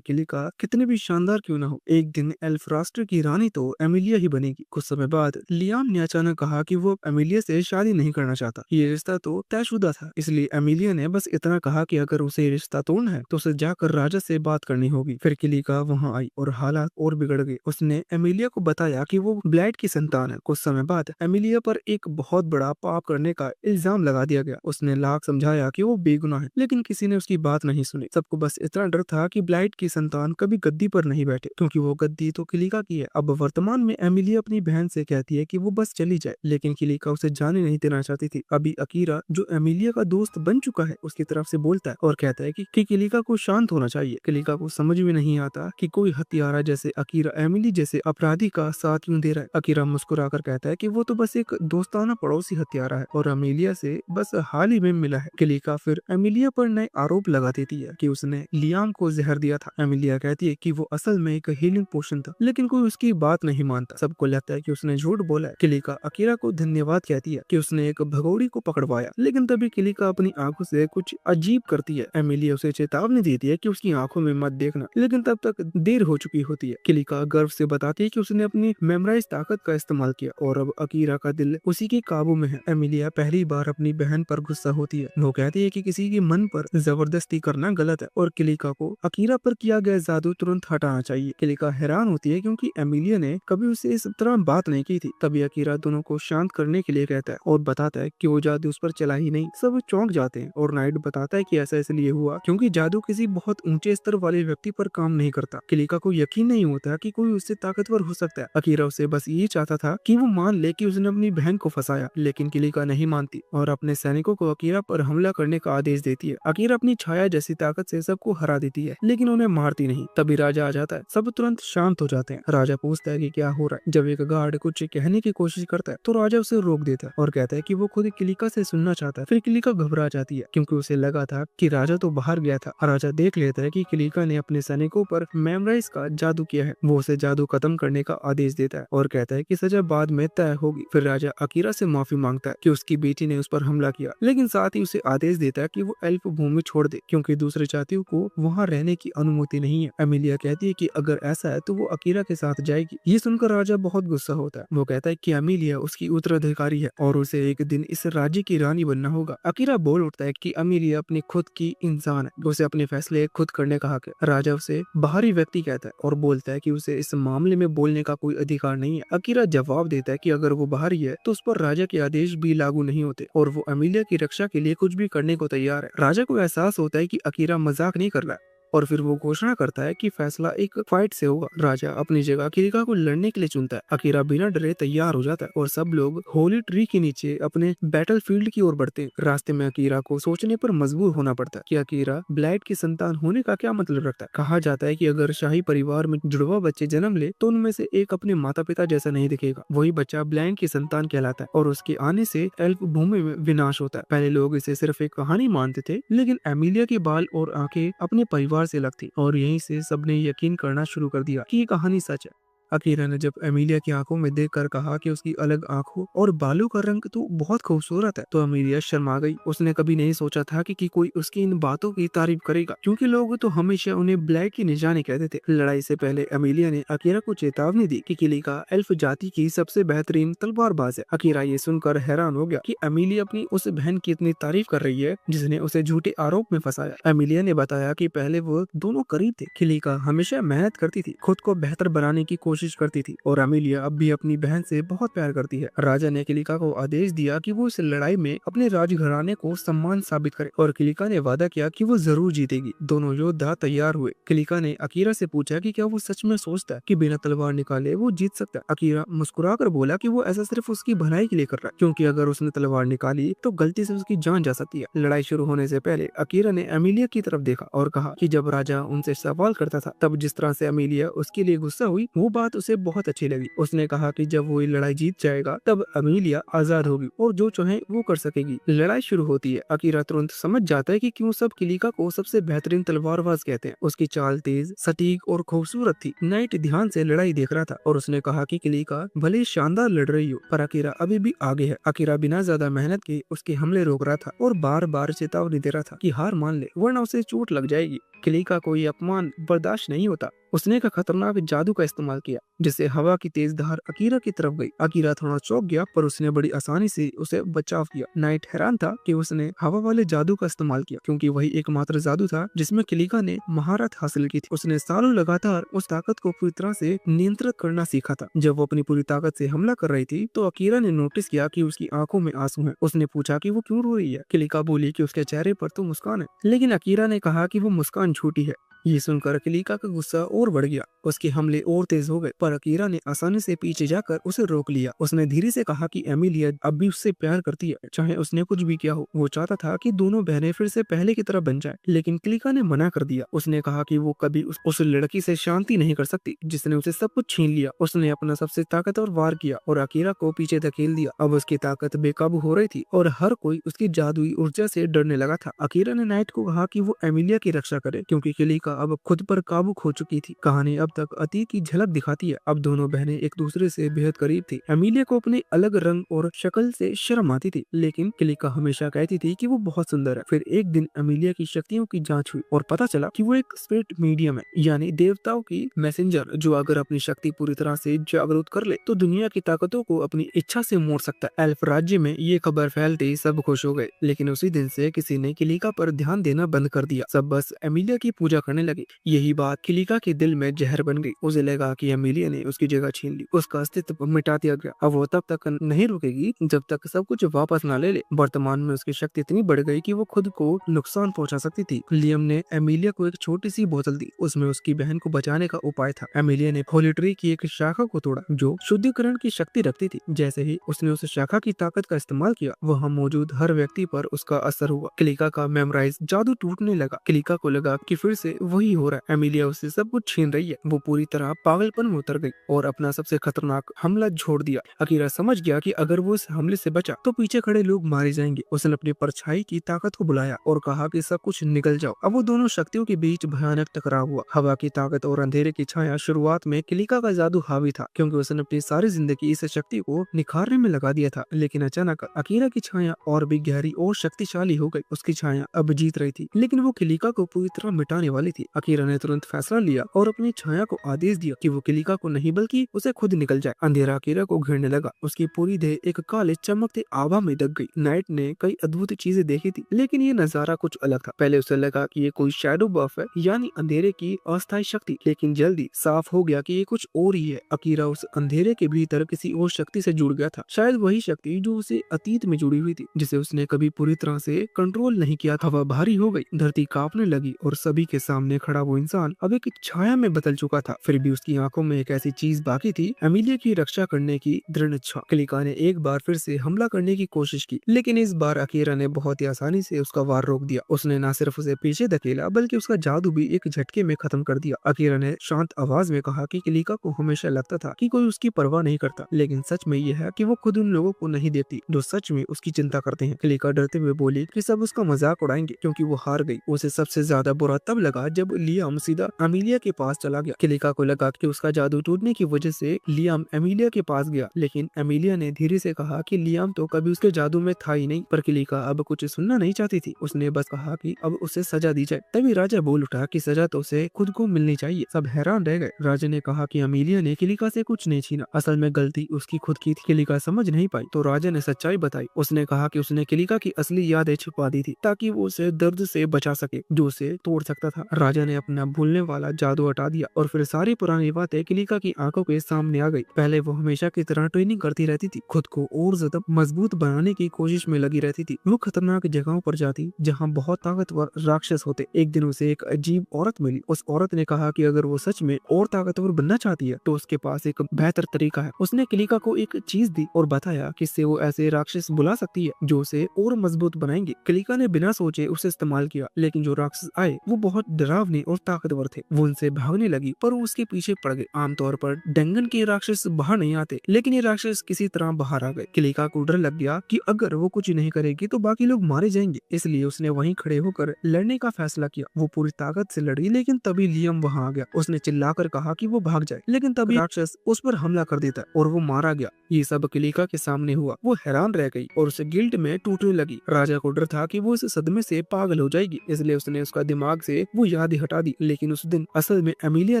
किलिका कितने भी शानदार क्यों ना हो, एक दिन एल्फ राष्ट्र की रानी तो एमिलिया ही बनेगी। कुछ समय बाद लियाम ने अचानक कहा कि वो एमिलिया से शादी नहीं करना चाहता। ये रिश्ता तो तयशुदा था, इसलिए एमिलिया ने बस इतना कहा कि अगर उसे रिश्ता तोड़ना है तो उसे जाकर राजा से बात करनी होगी। फिर किलिका वहाँ आई और हालात और बिगड़ गए। उसने एमिलिया को बताया कि वो ब्लाइट की संतान है। कुछ समय बाद एमिलिया पर एक बहुत बड़ा पाप करने का इल्जाम लगा दिया गया। उसने लाख समझाया कि वो बेगुनाह है, लेकिन किसी ने उसकी बात नहीं सुनी। सबको बस इतना डर था कि ब्लाइट की संतान कभी गद्दी पर नहीं बैठे, क्योंकि वो गद्दी तो किलिका की है। अब वर्तमान में एमिलिया अपनी बहन से कहती है कि वो बस चली जाए, लेकिन किलिका उसे जाने नहीं देना चाहती थी। अभी अकीरा, जो एमिलिया का दोस्त बन चुका है, उसकी तरफ से बोलता है और कहता है कि किलिका को शांत होना चाहिए। किलिका को समझ में नहीं आता कि कोई हत्यारा जैसे अकीरा एमिली जैसे जैसे अपराधी का साथ क्यों दे रहा है। अकीरा मुस्कुराकर कहता है कि वो तो बस एक दोस्ताना पड़ोसी हत्यारा है और अमीलिया से बस हाल ही में मिला है। किलिका फिर एमिलिया पर नए आरोप लगा देती है कि उसने लियाम को जहर दिया था। एमिलिया कहती है कि वो असल में एक हीलिंग पोशन था, लेकिन कोई उसकी बात नहीं मानता। सबको लगता है कि उसने झूठ बोला है। किलिका अकीरा को धन्यवाद कहती है कि उसने एक भगोड़ी को पकड़वाया, लेकिन तभी किलिका अपनी आंखों से कुछ अजीब करती है। एमिलिया उसे चेतावनी देती है कि उसकी आंखों में मत देखना, लेकिन तब तक देर हो चुकी होती है। किलिका गर्व से बताती है कि उसने अपनी मेमोराइज ताकत का इस्तेमाल किया और अब अकीरा का दिल उसी के काबू में है। एमिलिया पहली बार अपनी बहन पर गुस्सा होती है। वो कहती है कि किसी के मन पर जबरदस्ती करना गलत है और किलिका को अकीरा पर किया गया जादू तुरंत हटाना चाहिए। किलिका हैरान होती है क्योंकि एमिलिया ने कभी उसे इस तरह बात नहीं की थी। तभी अकीरा दोनों को शांत करने के लिए कहता है और बताता है कि वो जादू उस पर चला ही नहीं। सब चौंक जाते हैं और नाइट बताता है कि ऐसा इसलिए हुआ क्योंकि जादू किसी बहुत ऊंचे स्तर वाले व्यक्ति पर काम नहीं करता। किलिका को यकीन नहीं होता कि कोई उससे ताकतवर हो सकता है। अकीरा उसे बस ये चाहता था कि वो मान ले कि उसने अपनी बहन को फंसाया, लेकिन किलिका नहीं मानती और अपने सैनिकों को अकीरा पर हमला करने का आदेश देती है। अकीरा अपनी छाया जैसी ताकत से सबको हरा देती है, लेकिन उन्हें मारती नहीं। तभी राजा आ जाता है। सब तुरंत शांत हो जाते हैं। राजा पूछता है कि क्या हो रहा है। जब एक गार्ड कुछ कहने की कोशिश करता है तो राजा उसे रोक देता है और कहता है कि वो खुद किलिका से सुनना चाहता है। फिर किलिका घबरा जाती है क्योंकि उसे लगा था कि राजा तो बाहर गया था। राजा देख लेता है कि किलिका ने अपने सैनिकों पर मेमोराइज का जादू किया है। वो उसे जादू खत्म करने का आदेश देता है और कहता है कि सजा बाद में तय होगी। फिर राजा अकीरा से माफी मांगता है कि उसकी बेटी ने उस पर हमला किया, लेकिन साथ ही उसे आदेश देता है कि वो एल्फ भूमि छोड़ दे क्योंकि दूसरे जातियों को वहाँ रहने की अनुमति नहीं है। एमिलिया कहती है कि अगर ऐसा है तो वो अकीरा के साथ जाएगी। ये सुनकर राजा बहुत गुस्सा होता है। वो कहता है कि एमिलिया उसकी उत्तराधिकारी है और उसे एक दिन इस राज्य की रानी बनना होगा। अकीरा बोल उठता है कि एमिलिया अपनी खुद की इंसान है, उसे अपने फैसले खुद करने का हक है। राजा उसे बाहरी व्यक्ति कहता है और बोलता है कि उसे इस मामले में बोलने का कोई अधिकार नहीं है। अकीरा जवाब देता है कि अगर वो बाहरी है तो उस पर राजा के आदेश भी लागू नहीं होते और वो एमिलिया की रक्षा के लिए कुछ भी करने को तैयार है। राजा को एहसास होता है कि अकीरा मजाक नहीं कर रहा है और फिर वो घोषणा करता है कि फैसला एक फाइट से होगा। राजा अपनी जगह किलिका को लड़ने के लिए चुनता है। अकीरा बिना डरे तैयार हो जाता है और सब लोग होली ट्री के नीचे अपने बैटल फील्ड की ओर बढ़ते हैं। रास्ते में अकीरा को सोचने पर मजबूर होना पड़ता है कि अकीरा ब्लाइट की संतान होने का क्या मतलब रखता है। कहा जाता है कि अगर शाही परिवार में जुड़वा बच्चे जन्म ले तो उनमें से एक अपने माता पिता जैसा नहीं दिखेगा। वही बच्चा ब्लाइट की संतान कहलाता है और उसके आने से एल्फ भूमि में विनाश होता है। पहले लोग इसे सिर्फ एक कहानी मानते थे, लेकिन एमिलिया के बाल और आंखें अपने परिवार से लगती और यहीं से सबने यकीन करना शुरू कर दिया कि ये कहानी सच है। अकीरा ने जब एमिलिया की आंखों में देखकर कहा कि उसकी अलग आंखों और बालों का रंग तो बहुत खूबसूरत है, तो एमिलिया शर्मा गई। उसने कभी नहीं सोचा था कि कोई उसकी इन बातों की तारीफ करेगा, क्योंकि लोग तो हमेशा उन्हें ब्लैक की निशानी कहते थे। लड़ाई से पहले एमिलिया ने अकीरा को चेतावनी दी कि किलिका एल्फ जाति की सबसे बेहतरीन तलवारबाज है। अकीरा ये सुनकर हैरान हो गया कि एमिलिया अपनी उस बहन की इतनी तारीफ कर रही है जिसने उसे झूठे आरोप में फंसाया। एमिलिया ने बताया कि पहले वो दोनों करीब थे। किलिका हमेशा मेहनत करती थी, खुद को बेहतर बनाने की कोशिश करती थी और एमिलिया अब भी अपनी बहन से बहुत प्यार करती है। राजा ने किलिका को आदेश दिया कि वो इस लड़ाई में अपने राजघराने को सम्मान साबित करे और किलिका ने वादा किया कि वो जरूर जीतेगी। दोनों योद्धा तैयार हुए। किलिका ने अकीरा से पूछा कि क्या वो सच में सोचता है कि बिना तलवार निकाले वो जीत सकता है। अकीरा मुस्कुराकर बोला कि वो ऐसा सिर्फ उसकी भलाई के लिए कर रहा है, क्योंकि अगर उसने तलवार निकाली तो गलती से उसकी जान जा सकती है। लड़ाई शुरू होने से पहले अकीरा ने एमिलिया की तरफ देखा और कहा कि जब राजा उनसे सवाल करता था तब जिस तरह से एमिलिया उसके लिए गुस्सा हुई वो बात उसे बहुत अच्छी लगी। उसने कहा कि जब वो ये लड़ाई जीत जाएगा तब एमिलिया आजाद होगी और जो चाहे वो कर सकेगी। लड़ाई शुरू होती है। अकीरा तुरंत समझ जाता है कि क्यों सब किलिका को सबसे बेहतरीन तलवारबाज कहते हैं। उसकी चाल तेज, सटीक और खूबसूरत थी। नाइट ध्यान से लड़ाई देख रहा था और उसने कहा कि किलिका भले शानदार लड़ रही हो पर अकीरा अभी भी आगे है। अकीरा बिना ज्यादा मेहनत के उसके हमले रोक रहा था और बार बार चेतावनी दे रहा था कि हार मान ले वरना उसे चोट लग जाएगी। किलिका को ये अपमान बर्दाश्त नहीं होता। उसने का खतरनाक जादू का इस्तेमाल किया जिससे हवा की तेज धार अकीरा की तरफ गई। अकीरा थोड़ा चौंक गया पर उसने बड़ी आसानी से उसे बचाव किया। नाइट हैरान था कि उसने हवा वाले जादू का इस्तेमाल किया क्योंकि वही एकमात्र जादू था जिसमें किलिका ने महारत हासिल की थी। उसने सालों लगातार उस ताकत को पूरी तरह से नियंत्रित करना सीखा था। जब वो अपनी पूरी ताकत से हमला कर रही थी तो अकीरा ने नोटिस किया कि उसकी आंखों में आंसू हैं। उसने पूछा कि वो क्यों रो रही है। किलिका बोली कि उसके चेहरे पर तो मुस्कान है, लेकिन अकीरा ने कहा कि वो मुस्कान झूठी है। ये सुनकर किलिका का गुस्सा और और बढ़ गया। उसके हमले और तेज हो गए, पर अकीरा ने आसानी से पीछे जाकर उसे रोक लिया। उसने धीरे से कहा कि एमिलिया अब भी उससे प्यार करती है, चाहे उसने कुछ भी किया हो। वो चाहता था कि दोनों बहनें फिर से पहले की तरह बन जाए, लेकिन क्लिका ने मना कर दिया। उसने कहा कि वो कभी उस लड़की से शांति नहीं कर सकती जिसने उसे सब कुछ छीन लिया। उसने अपना सबसे ताकतवर वार किया और अकीरा को पीछे धकेल दिया। अब उसकी ताकत बेकाबू हो रही थी और हर कोई उसकी जादुई ऊर्जा से डरने लगा था। अकीरा ने नाइट को कहा कि वो एमिलिया की रक्षा करे, क्योंकि क्लिका अब खुद पर काबू खो चुकी थी। कहानी अब तक अतीत की झलक दिखाती है। अब दोनों बहनें एक दूसरे से बेहद करीब थी। एमिलिया को अपने अलग रंग और शक्ल से शर्म आती थी, लेकिन क्लिका हमेशा कहती थी कि वो बहुत सुंदर है। फिर एक दिन एमिलिया की शक्तियों की जांच हुई और पता चला कि वो एक स्पिरिट मीडियम है, यानी देवताओं की मैसेंजर, जो अगर अपनी शक्ति पूरी तरह से जागरूक कर ले तो दुनिया की ताकतों को अपनी इच्छा से मोड़ सकता है। एल्फ राज्य में ये खबर फैलते ही सब खुश हो गए, लेकिन उसी दिन से किसी ने क्लिका पर ध्यान देना बंद कर दिया। सब बस एमिलिया की पूजा करने लगे। यही बात क्लिका के दिल में जहर बन गई। उसे लगा कि एमिलिया ने उसकी जगह छीन ली, उसका अस्तित्व मिटा दिया गया। अब वो तब तक नहीं रुकेगी जब तक सब कुछ वापस ना ले ले। वर्तमान में उसकी शक्ति इतनी बढ़ गई कि वो खुद को नुकसान पहुंचा सकती थी। लियम ने एमिलिया को एक छोटी सी बोतल दी, उसमें उसकी बहन को बचाने का उपाय था। एमिलिया ने होली ट्री की एक शाखा को तोड़ा जो शुद्धिकरण की शक्ति रखती थी। जैसे ही उसने उस शाखा की ताकत का इस्तेमाल किया, वहाँ मौजूद हर व्यक्ति पर उसका असर हुआ। क्लिका का मेमोराइज जादू टूटने लगा। क्लिका को लगा कि फिर से वही हो रहा है, एमिलिया उससे सब कुछ छीन रही है। वो पूरी तरह पागलपन में उतर गई और अपना सबसे खतरनाक हमला छोड़ दिया। अकीरा समझ गया कि अगर वो इस हमले से बचा तो पीछे खड़े लोग मारे जाएंगे। उसने अपनी परछाई की ताकत को बुलाया और कहा कि सब कुछ निकल जाओ। अब वो दोनों शक्तियों के बीच भयानक टकराव हुआ। हवा की ताकत और अंधेरे की छाया। शुरुआत में क्लिका का जादू हावी था, क्योंकि उसने अपनी सारी जिंदगी इस शक्ति को निखारने में लगा दिया था। लेकिन अचानक अकीरा की छाया और भी गहरी और शक्तिशाली हो गई। उसकी छाया अब जीत रही थी, लेकिन वो क्लिका को पूरी तरह मिटाने वाली थी। अकीरा ने तुरंत फैसला लिया और अपनी छाया को आदेश दिया कि वो क्लिका को नहीं बल्कि उसे खुद निकल जाए। अंधेरा अकीरा को घेरने लगा। उसकी पूरी देह एक काले चमकते आभा में ढक गई। नाइट ने कई अद्भुत चीजें देखी थी, लेकिन ये नजारा कुछ अलग था। पहले उसे लगा कि ये कोई शैडो बफ है, यानी अंधेरे की अस्थायी शक्ति, लेकिन जल्दी साफ हो गया कि ये कुछ और ही है। अकीरा उस अंधेरे के भीतर किसी और शक्ति से जुड़ गया था, शायद वही शक्ति जो उसे अतीत में जुड़ी हुई थी, जिसे उसने कभी पूरी तरह से कंट्रोल नहीं किया था। हवा भारी हो गई, धरती कांपने लगी और सभी के सामने खड़ा वो इंसान अब एक छाया में बदल चुका था। फिर भी उसकी आंखों में एक ऐसी चीज बाकी थी, एमिलिया की रक्षा करने की दृढ़ इच्छा। क्लिका ने एक बार फिर से हमला करने की कोशिश की, लेकिन इस बार अकीरा ने बहुत ही आसानी से उसका वार रोक दिया। उसने न सिर्फ उसे पीछे धकेला, बल्कि उसका जादू भी एक झटके में खत्म कर दिया। अकीरा ने शांत आवाज में कहा कि क्लिका को हमेशा लगता था कि कोई उसकी परवाह नहीं करता, लेकिन सच में यह है कि वो खुद उन लोगों को नहीं देखती जो सच में उसकी चिंता करते हैं। क्लिका डरते हुए बोली कि सब उसका मजाक उड़ाएंगे क्योंकि वो हार गई। उसे सबसे ज्यादा बुरा तब लगा जब लियाम सीधा एमिलिया के पास चला गया। क्लिका को लगा कि उसका जादू टूटने की वजह से लियाम एमिलिया के पास गया, लेकिन एमिलिया ने धीरे से कहा कि लियाम तो कभी उसके जादू में था ही नहीं। पर क्लिका अब कुछ सुनना नहीं चाहती थी। उसने बस कहा कि अब उसे सजा दी जाए। तभी राजा बोल उठा कि सजा तो उसे खुद को मिलनी चाहिए। सब हैरान रह गए। राजा ने कहा कि एमिलिया ने क्लिका से कुछ नहीं छीना, असल में गलती उसकी खुद की थी। क्लिका समझ नहीं पाई तो राजा ने सच्चाई बताई। उसने कहा कि उसने क्लिका की असली यादें छुपा दी थी ताकि वो उसे दर्द से बचा सके जो उसे तोड़ सकता था। राजा ने अपना भूलने वाला जादू हटा दिया और फिर सारी पुरानी बातें क्लिका की आंखों के सामने आ गई। पहले वो हमेशा की तरह ट्रेनिंग करती रहती थी, खुद को और ज्यादा मजबूत बनाने की कोशिश में लगी रहती थी। वो खतरनाक जगहों पर जाती जहाँ बहुत ताकतवर राक्षस होते। एक दिन उसे एक अजीब औरत मिली। उस औरत ने कहा कि अगर वो सच में और ताकतवर बनना चाहती है तो उसके पास एक बेहतर तरीका है। उसने क्लिका को एक चीज दी और बताया कि इससे वो ऐसे राक्षस बुला सकती है जो उसे और मजबूत बनाएंगे। क्लिका ने बिना सोचे उसे इस्तेमाल किया, लेकिन जो राक्षस आए वो बहुत डरावने और ताकतवर थे। वो उनसे भागने लगी पर वो उसके पीछे पड़ गए। आमतौर पर डेंगन के राक्षस बाहर नहीं आते, लेकिन ये राक्षस किसी तरह बाहर आ गए। क्लिका को डर लग गया कि अगर वो कुछ नहीं करेगी तो बाकी लोग मारे जाएंगे, इसलिए उसने वहीं खड़े होकर लड़ने का फैसला किया। वो पूरी ताकत से लड़ी, लेकिन तभी लियम वहां आ गया। उसने चिल्लाकर कहा कि वो भाग जाए, लेकिन तभी राक्षस उस पर हमला कर देता है और वो मारा गया। ये सब क्लिका के सामने हुआ। वो हैरान रह गई और उसे गिल्ट में टूटने लगी। राजा को डर था कि वो इस सदमे से पागल हो जाएगी, इसलिए उसने उसका दिमाग से वो याद ही हटा दी। लेकिन उस दिन असल में एमिलिया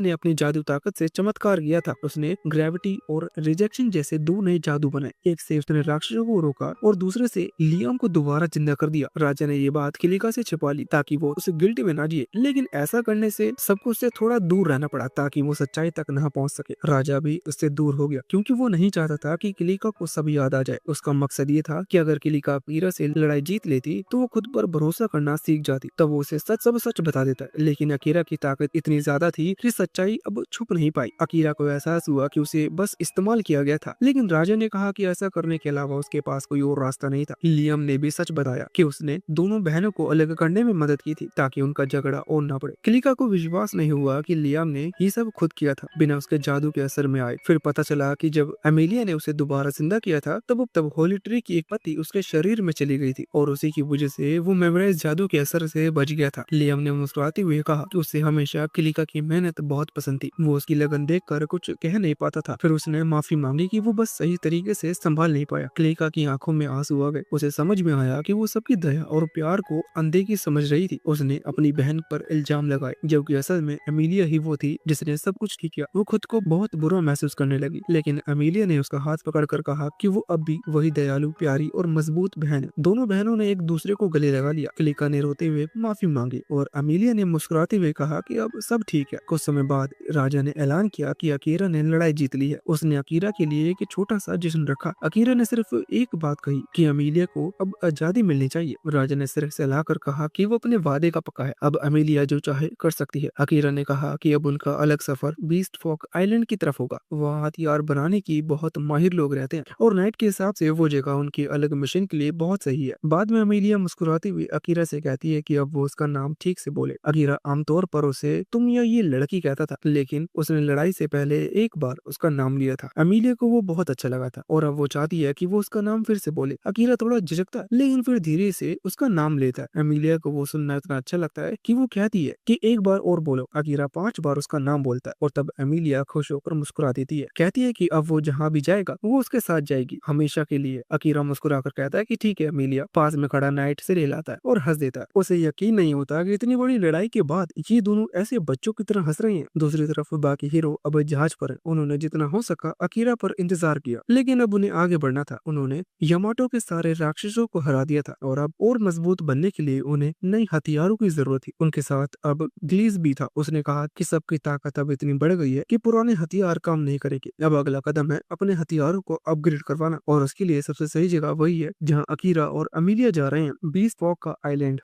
ने अपनी जादू ताकत से चमत्कार किया था। उसने ग्रेविटी और रिजेक्शन जैसे दो नए जादू बनाए। एक से उसने राक्षसों को रोका और दूसरे से लियम को दोबारा जिंदा कर दिया। राजा ने ये बात क्लिका से छिपा ली ताकि वो उसे गिल्ट में ना जिए, लेकिन ऐसा करने से सबको उससे थोड़ा दूर रहना पड़ा ताकि वो सच्चाई तक न पहुंच सके। राजा भी उससे दूर हो गया क्योंकि वो नहीं चाहता था कि क्लिका को सब याद आ जाए। उसका मकसद ये था कि अगर क्लिका अकीरा से लड़ाई जीत लेती तो वो खुद पर भरोसा करना सीख जाती, तब वो उसे सब सच बता देता। लेकिन अकीरा की ताकत इतनी ज्यादा ज्यादा थी कि सच्चाई अब छुप नहीं पाई। अकीरा को एहसास हुआ कि उसे बस इस्तेमाल किया गया था, लेकिन राजा ने कहा कि ऐसा करने के अलावा उसके पास कोई और रास्ता नहीं था। लियाम ने भी सच बताया कि उसने दोनों बहनों को अलग करने में मदद की थी ताकि उनका झगड़ा और ना पड़े। क्लिका को विश्वास नहीं हुआ कि लियाम ने ये सब खुद किया था बिना उसके जादू के असर में आए। फिर पता चला कि जब एमिलिया ने उसे दोबारा जिंदा किया था तब होली ट्री की एक पत्ती उसके शरीर में चली गई थी और उसी की वजह से वो मेमोराइज जादू के असर से बच गया था। लियाम ने मुस्कुराते हुए कहा कि उसे हमेशा क्लिका की मेहनत बहुत पसंद थी। वो उसकी लगन देखकर कुछ कह नहीं पाता था। फिर उसने माफी मांगी कि वो बस सही तरीके से संभाल नहीं पाया। क्लिका की आंखों में आंसू आ गए। उसे समझ में आया कि वो सबकी दया और प्यार को अनदेखी समझ रही थी। उसने अपनी बहन पर इल्जाम लगाए जबकि असल में एमिलिया ही वो थी जिसने सब कुछ ठीक किया। वो खुद को बहुत बुरा महसूस करने लगी, लेकिन एमिलिया ने उसका हाथ पकड़कर कहा कि वो अब भी वही दयालु, प्यारी और मजबूत बहन है। दोनों बहनों ने एक दूसरे को गले लगा लिया। क्लिका ने रोते हुए माफी मांगी और एमिलिया ने मुस्कुराते हुए कहा कि अब सब ठीक है। कुछ समय बाद राजा ने ऐलान किया कि अकीरा ने लड़ाई जीत ली है। उसने अकीरा के लिए एक छोटा सा जश्न रखा। अकीरा ने सिर्फ एक बात कही कि अमीलिया को अब आजादी मिलनी चाहिए। राजा ने सिर हिलाकर कहा कि वो अपने वादे का पक्का है, अब अमीलिया जो चाहे कर सकती है। अकीरा ने कहा कि अब उनका अलग सफर बीस्ट फॉक आइलैंड की तरफ होगा। वहाँ हथियार बनाने की बहुत माहिर लोग रहते हैं और नाइट के हिसाब से वो जगह उनके अलग मिशन के लिए बहुत सही है। बाद में अमीलिया मुस्कुराती हुई अकीरा से कहती है कि अब वो उसका नाम ठीक से बोले। अकीरा आमतौर पर उसे तुम या ये लड़की कहता था, लेकिन उसने लड़ाई से पहले एक बार उसका नाम लिया था। अमीलिया को वो बहुत अच्छा लगा था और अब वो चाहती है कि वो उसका नाम फिर से बोले। अकीरा थोड़ा झिझकता है, लेकिन फिर धीरे से उसका नाम लेता है। अमीलिया को वो सुनना इतना अच्छा लगता है कि वो कहती है कि एक बार और बोलो। अकीरा 5 बार उसका नाम बोलता है और तब अमीलिया खुश होकर मुस्कुरा देती है। कहती है कि अब वो जहाँ भी जाएगा वो उसके साथ जाएगी हमेशा के लिए। अकीरा मुस्कुराकर कहता है कि ठीक है अमीलिया। पास में खड़ा नाइट से हिलाता है और हंस देता है। उसे यकीन नहीं होता कि इतनी बड़ी लड़ाई के बाद ये दोनों ऐसे बच्चों की तरह हंस रहे हैं। दूसरी तरफ बाकी हीरो अब जहाज पर हैं। उन्होंने जितना हो सका अकीरा पर इंतजार किया, लेकिन अब उन्हें आगे बढ़ना था। उन्होंने यामाटो के सारे राक्षसों को हरा दिया था और अब और मजबूत बनने के लिए उन्हें नए हथियारों की जरूरत थी। उनके साथ अब ग्लीस भी था। उसने कहा कि सबकी ताकत अब इतनी बढ़ गई है कि पुराने हथियार काम नहीं करेंगे। अब अगला कदम है अपने हथियारों को अपग्रेड करवाना और उसके लिए सबसे सही जगह वही है जहाँ अकीरा और अमीलिया जा रहे हैं, बीस्ट फॉक का आइलैंड।